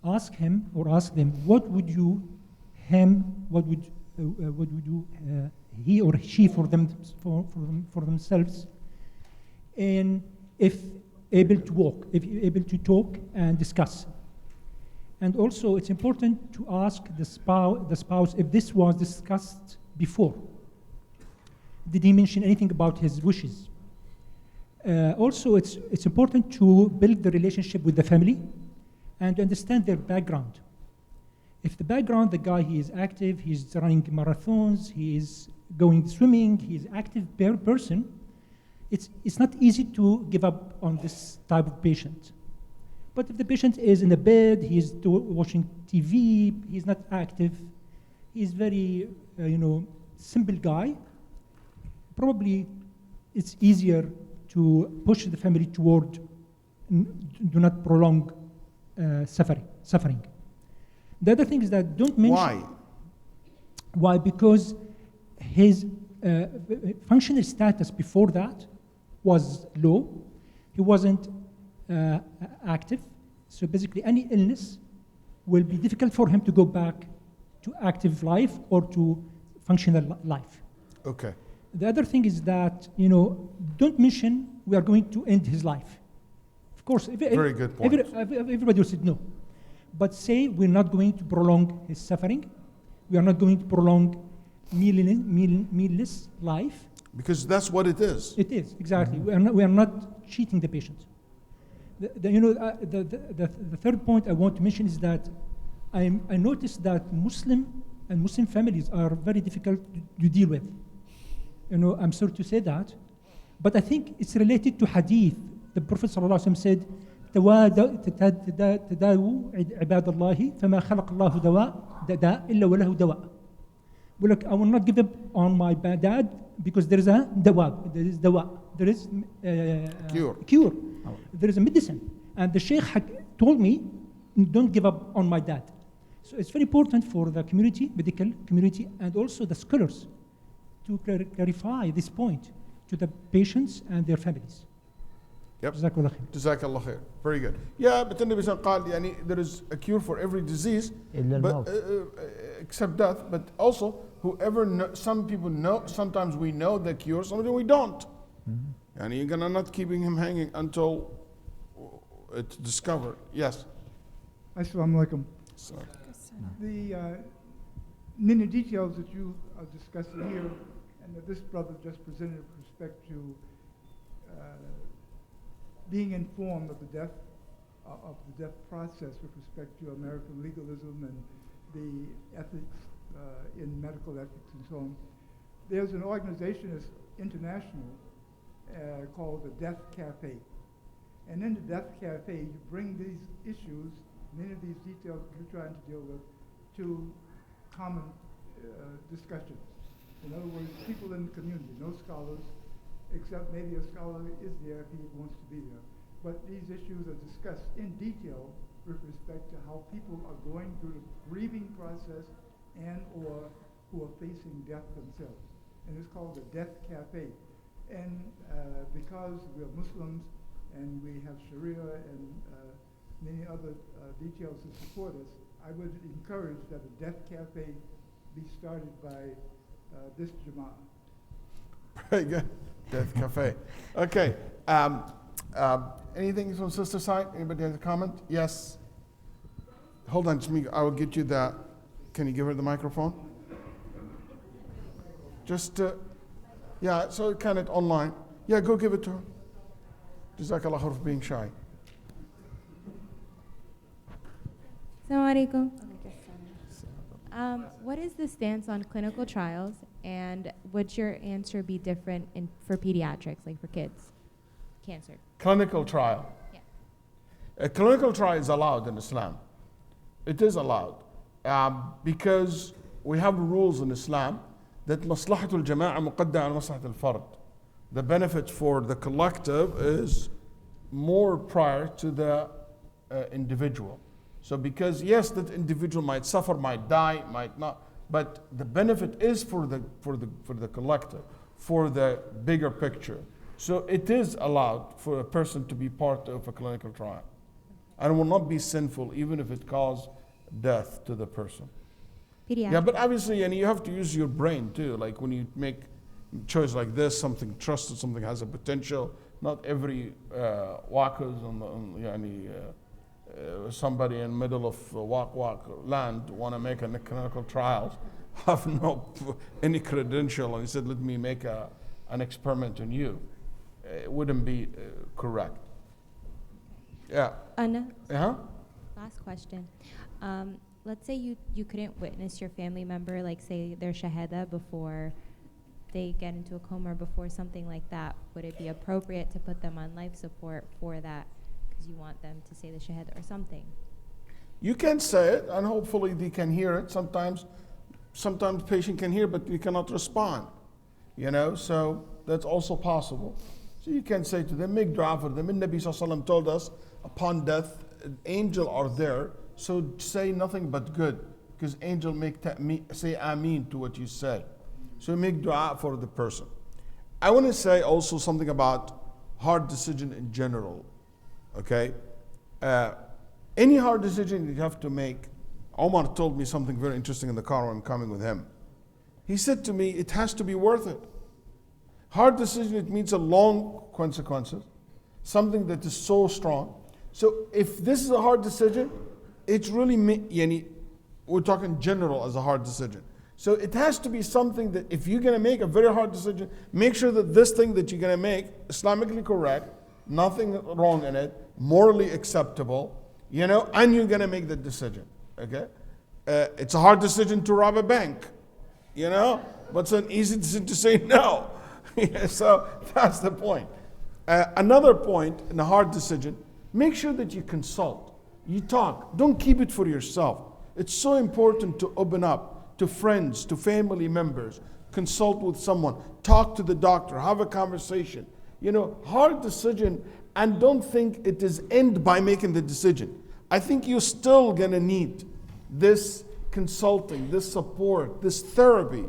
Ask him or ask them, what would you he or she for themselves, and if able to walk, able to talk and discuss. And also, it's important to ask the spouse if this was discussed before. Did he mention anything about his wishes? Also, it's important to build the relationship with the family and understand their background. If the background, the guy, he is active, he's running marathons, he is going swimming, he's active person, it's not easy to give up on this type of patient. But if the patient is in the bed, he's watching TV, he's not active, he's very, simple guy, probably it's easier to push the family toward do not prolong suffering. The other thing is that don't mention... Why? Why? Because his functional status before that was low. He wasn't active. So basically any illness will be difficult for him to go back to active life or to functional life. Okay. The other thing is that, don't mention we are going to end his life. Of course, very good point. Everybody will say no. But say we're not going to prolong his suffering. We are not going to prolong mealless life. Because that's what it is. It is, exactly. We are not cheating the patient. The third point I want to mention is that I noticed that Muslim families are very difficult to deal with. I'm sorry to say that, but I think it's related to hadith. The Prophet ﷺ said, تداووا عباد الله فما خلق الله داء إلا وله دواء. Look, I will not give up on my dad because there is a dawa, there is cure, there is a medicine. And the Sheikh told me, don't give up on my dad. So it's very important for the community, medical community, and also the scholars to clarify this point to the patients and their families. Yep. جزاك الله خير. Jazakallah khair. Very good. Yeah, but النبي صلى الله عليه وسلم قال there is a cure for every disease, but, except death. But also, some people know. Sometimes we know the cure, sometimes we don't. And you're gonna not keeping him hanging until it's discovered. Yes. Assalamu alaikum. So, The many details that you are discussing here and that this brother just presented with respect to being informed of the death process with respect to American legalism and the ethics in medical ethics and so on. There's an organization that's international called the Death Cafe. And in the Death Cafe, you bring these issues, many of these details that you're trying to deal with, to common discussions. In other words, people in the community, no scholars, except maybe a scholar is there if he wants to be there. But these issues are discussed in detail with respect to how people are going through the grieving process and or who are facing death themselves. And it's called the Death Cafe. And because we are Muslims and we have Sharia and many other details to support us, I would encourage that a Death Cafe be started by this Jama'ah. very good. Death Cafe. Okay. Anything from sister side? Anybody has a comment? Yes. Hold on, Jamika. I will get you that. Can you give her the microphone? Just, yeah, so kind of online. Yeah, go give it to her. Jazakallah khair for being shy. Assalamu alaikum. What is the stance on clinical trials, and would your answer be different for pediatrics, like for kids? Cancer. Clinical trial. Yeah. A clinical trial is allowed in Islam. It is allowed because we have rules in Islam that maslahatul jama'a muqadda al maslahatul fard. The benefit for the collective is more prior to the individual. So because yes, that individual might suffer, might die, might not, but the benefit is for the collective, for the bigger picture. So it is allowed for a person to be part of a clinical trial. And it will not be sinful even if it causes death to the person. Pediatrics. Yeah, but obviously, and you have to use your brain too. Like when you make choice like this, something trusted, something has a potential not every walkers somebody in middle of walk land want to make a clinical trials have any credential, and he said, let me make an experiment on you. It wouldn't be correct. Yeah. Anna, Uh-huh. last question. Let's say you couldn't witness your family member, like say their shahada before they get into a coma or before something like that. Would it be appropriate to put them on life support for that because you want them to say the shahada or something? You can say it, and hopefully they can hear it. Sometimes patient can hear, but we cannot respond. So that's also possible. So you can say to them, make dua for them. And Nabi Sallallahu Alaihi Wasallam told us, upon death, angels are there. So say nothing but good, because angel say Ameen to what you say. So make dua for the person. I want to say also something about hard decision in general. Okay, any hard decision you have to make. Omar told me something very interesting in the car when I'm coming with him. He said to me, it has to be worth it. Hard decision, it means a long consequences, something that is so strong. So if this is a hard decision, it's really, we're talking general as a hard decision. So it has to be something that if you're going to make a very hard decision, make sure that this thing that you're going to make, Islamically correct, nothing wrong in it, morally acceptable, and you're going to make the decision, okay? It's a hard decision to rob a bank, but it's an easy decision to say no. So that's the point. Another point in a hard decision, make sure that you consult. You talk. Don't keep it for yourself. It's so important to open up to friends, to family members, consult with someone, talk to the doctor, have a conversation. Hard decision, and don't think it is end by making the decision. I think you're still gonna need this consulting, this support, this therapy,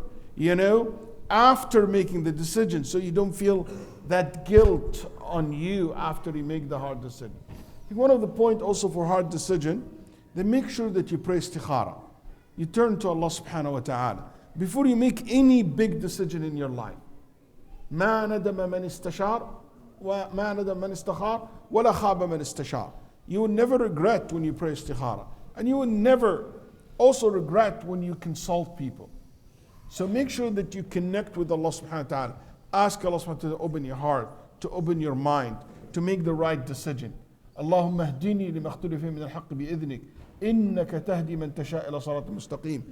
after making the decision, so you don't feel that guilt on you after you make the hard decision. One of the points also for hard decision, then make sure that you pray istikhara. You turn to Allah subhanahu wa ta'ala before you make any big decision in your life. ما ندم من استشار وما ندم من استخار ولا خاب من استشار. You will never regret when you pray istikhara, and you will never also regret when you consult people. So make sure that you connect with Allah subhanahu wa ta'ala. Ask Allah subhanahu wa ta'ala to open your heart, to open your mind, to make the right decision. اللهم اهدني لما اختلف فيه من الحق بإذنك إنك تهدي من تشاء إلى صراط مستقيم.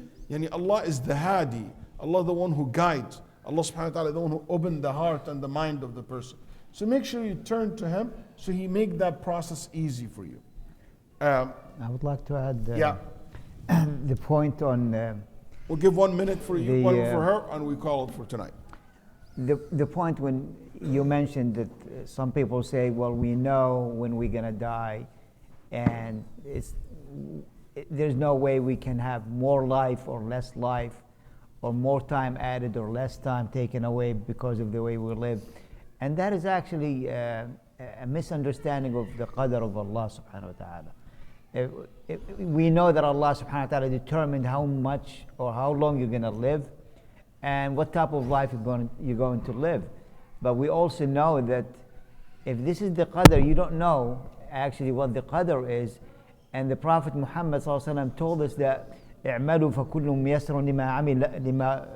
Allah is the hadi. Allah the one who guides. Allah subhanahu wa ta'ala the one who opened the heart and the mind of the person. So make sure you turn to Him so He make that process easy for you. I would like to add the point on... we'll give 1 minute for you, 1 minute for her, and we call it for tonight. The point when you mentioned that some people say, well, we know when we're going to die, and there's no way we can have more life or less life, or more time added or less time taken away because of the way we live. And that is actually a misunderstanding of the qadr of Allah subhanahu wa ta'ala. We know that Allah subhanahu wa ta'ala determined how much or how long you're going to live and what type of life you're going to live. But we also know that if this is the qadr, you don't know actually what the qadr is. And the Prophet Muhammad ﷺ told us that اعملوا فكل ميسر لما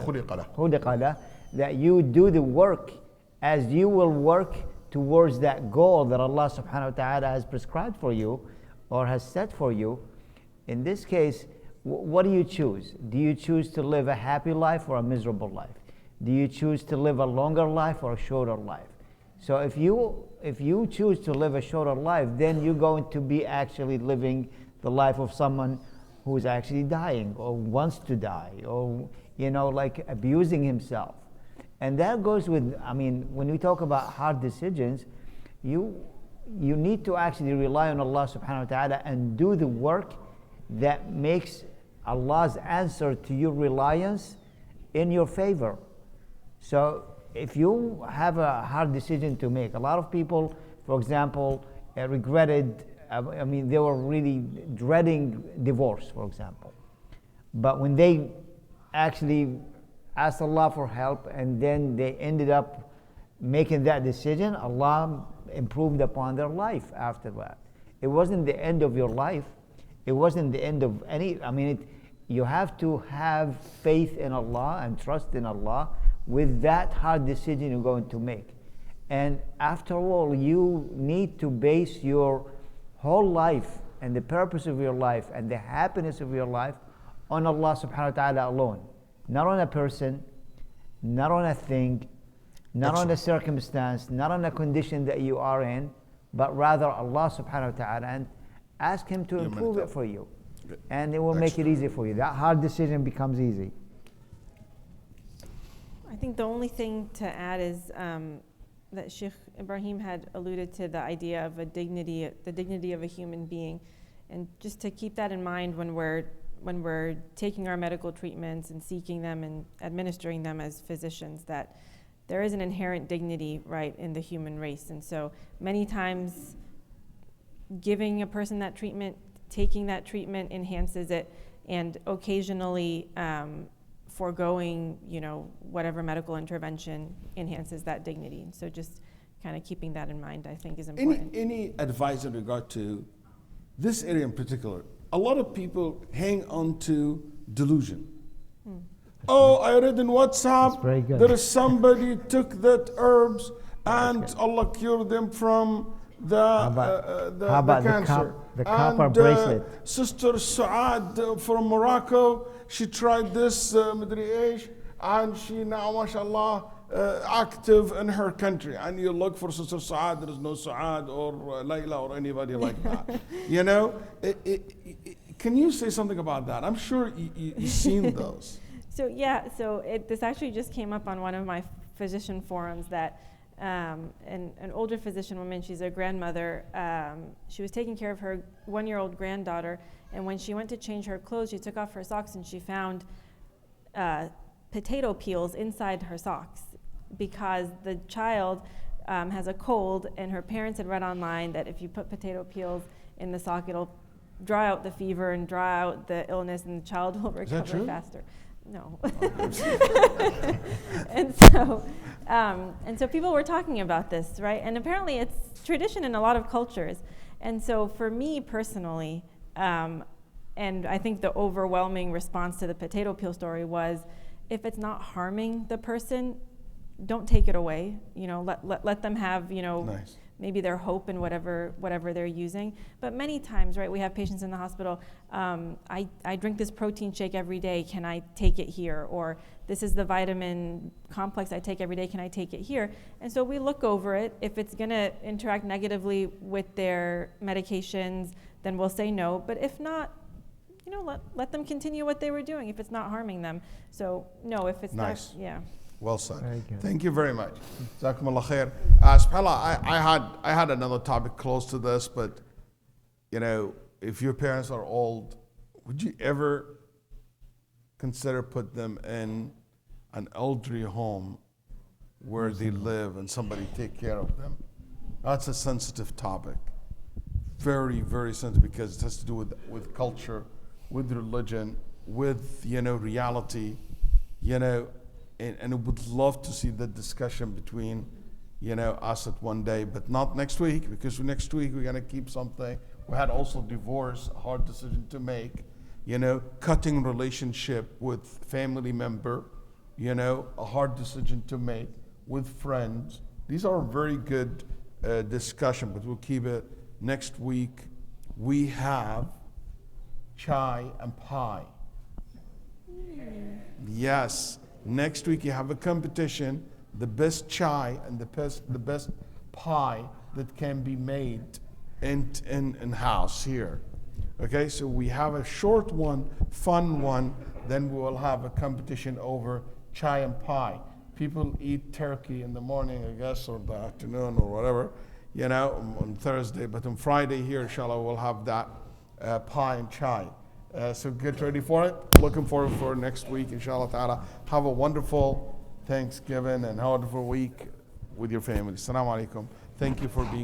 خلق له, that you do the work as you will work towards that goal that Allah subhanahu wa ta'ala has prescribed for you or has set for you. In this case, what do you choose? Do you choose to live a happy life or a miserable life? Do you choose to live a longer life or a shorter life? So if you choose to live a shorter life, then you're going to be actually living the life of someone who is actually dying or wants to die or, like abusing himself. And that goes with, when we talk about hard decisions, you need to actually rely on Allah subhanahu wa ta'ala and do the work that makes Allah's answer to your reliance in your favor. So if you have a hard decision to make, a lot of people, for example, regretted, they were really dreading divorce, for example. But when they actually asked Allah for help and then they ended up making that decision, Allah improved upon their life after that. It wasn't the end of your life. It wasn't the end of any, you have to have faith in Allah and trust in Allah with that hard decision you're going to make. And after all, you need to base your whole life and the purpose of your life and the happiness of your life on Allah subhanahu wa ta'ala alone. Not on a person, not on a thing, not on a circumstance, not on a condition that you are in, but rather Allah subhanahu wa ta'ala, and ask Him to improve it for you. And it will make it easy for you. That hard decision becomes easy. I think the only thing to add is that Sheikh Ibrahim had alluded to the idea of the dignity of a human being, and just to keep that in mind when we're taking our medical treatments and seeking them and administering them as physicians, that there is an inherent dignity, right, in the human race. And so many times giving a person that treatment, taking that treatment enhances it, and occasionally foregoing, whatever medical intervention enhances that dignity. And so just kind of keeping that in mind, I think, is important. Any advice in regard to this area in particular? A lot of people hang on to delusion. Oh, I read in WhatsApp there is somebody took that herbs and Allah cured them from the cancer. The copper bracelet. Sister Saad from Morocco, she tried this Madri Aish, and she now, mashallah, active in her country. And you look for Sister Saad, there is no Saad or Layla or anybody like that. Can you say something about that? I'm sure you've seen those. This actually just came up on one of my physician forums that an older physician woman, she's a grandmother, she was taking care of her 1-year-old granddaughter, and when she went to change her clothes, she took off her socks and she found potato peels inside her socks because the child has a cold, and her parents had read online that if you put potato peels in the sock, it'll dry out the fever and dry out the illness, and the child will recover faster. No. And so people were talking about this, right? And apparently it's tradition in a lot of cultures. And so for me personally, and I think the overwhelming response to the potato peel story was, if it's not harming the person, don't take it away. Let them have, nice. Maybe their hope in whatever they're using. But many times, right, we have patients in the hospital, I drink this protein shake every day, can I take it here? Or this is the vitamin complex I take every day, can I take it here? And so we look over it. If it's gonna interact negatively with their medications, then we'll say no. But if not, let them continue what they were doing if it's not harming them. So no, if it's nice. not, yeah. Well said. Thank you very much. Jazakumullah khair. SubhanAllah, I had another topic close to this, but if your parents are old, would you ever consider put them in an elderly home where they live and somebody take care of them? That's a sensitive topic. Very, very sensitive, because it has to do with culture, with religion, with reality, and I would love to see the discussion between, us at one day, but not next week, because next week we're gonna keep something. We had also divorce, a hard decision to make, cutting relationship with family member, a hard decision to make with friends. These are very good discussion, but we'll keep it next week. We have chai and pie. Yes. Next week you have a competition, the best chai and the best pie that can be made in house here. Okay, so we have a short one, fun one, then we will have a competition over chai and pie. People eat turkey in the morning, I guess, or the afternoon or whatever, on Thursday, but on Friday here, inshallah, we'll have that pie and chai. So get ready for it. Looking forward for next week, inshallah ta'ala. Have a wonderful Thanksgiving and a wonderful week with your family. Assalamu alaikum. Thank you for being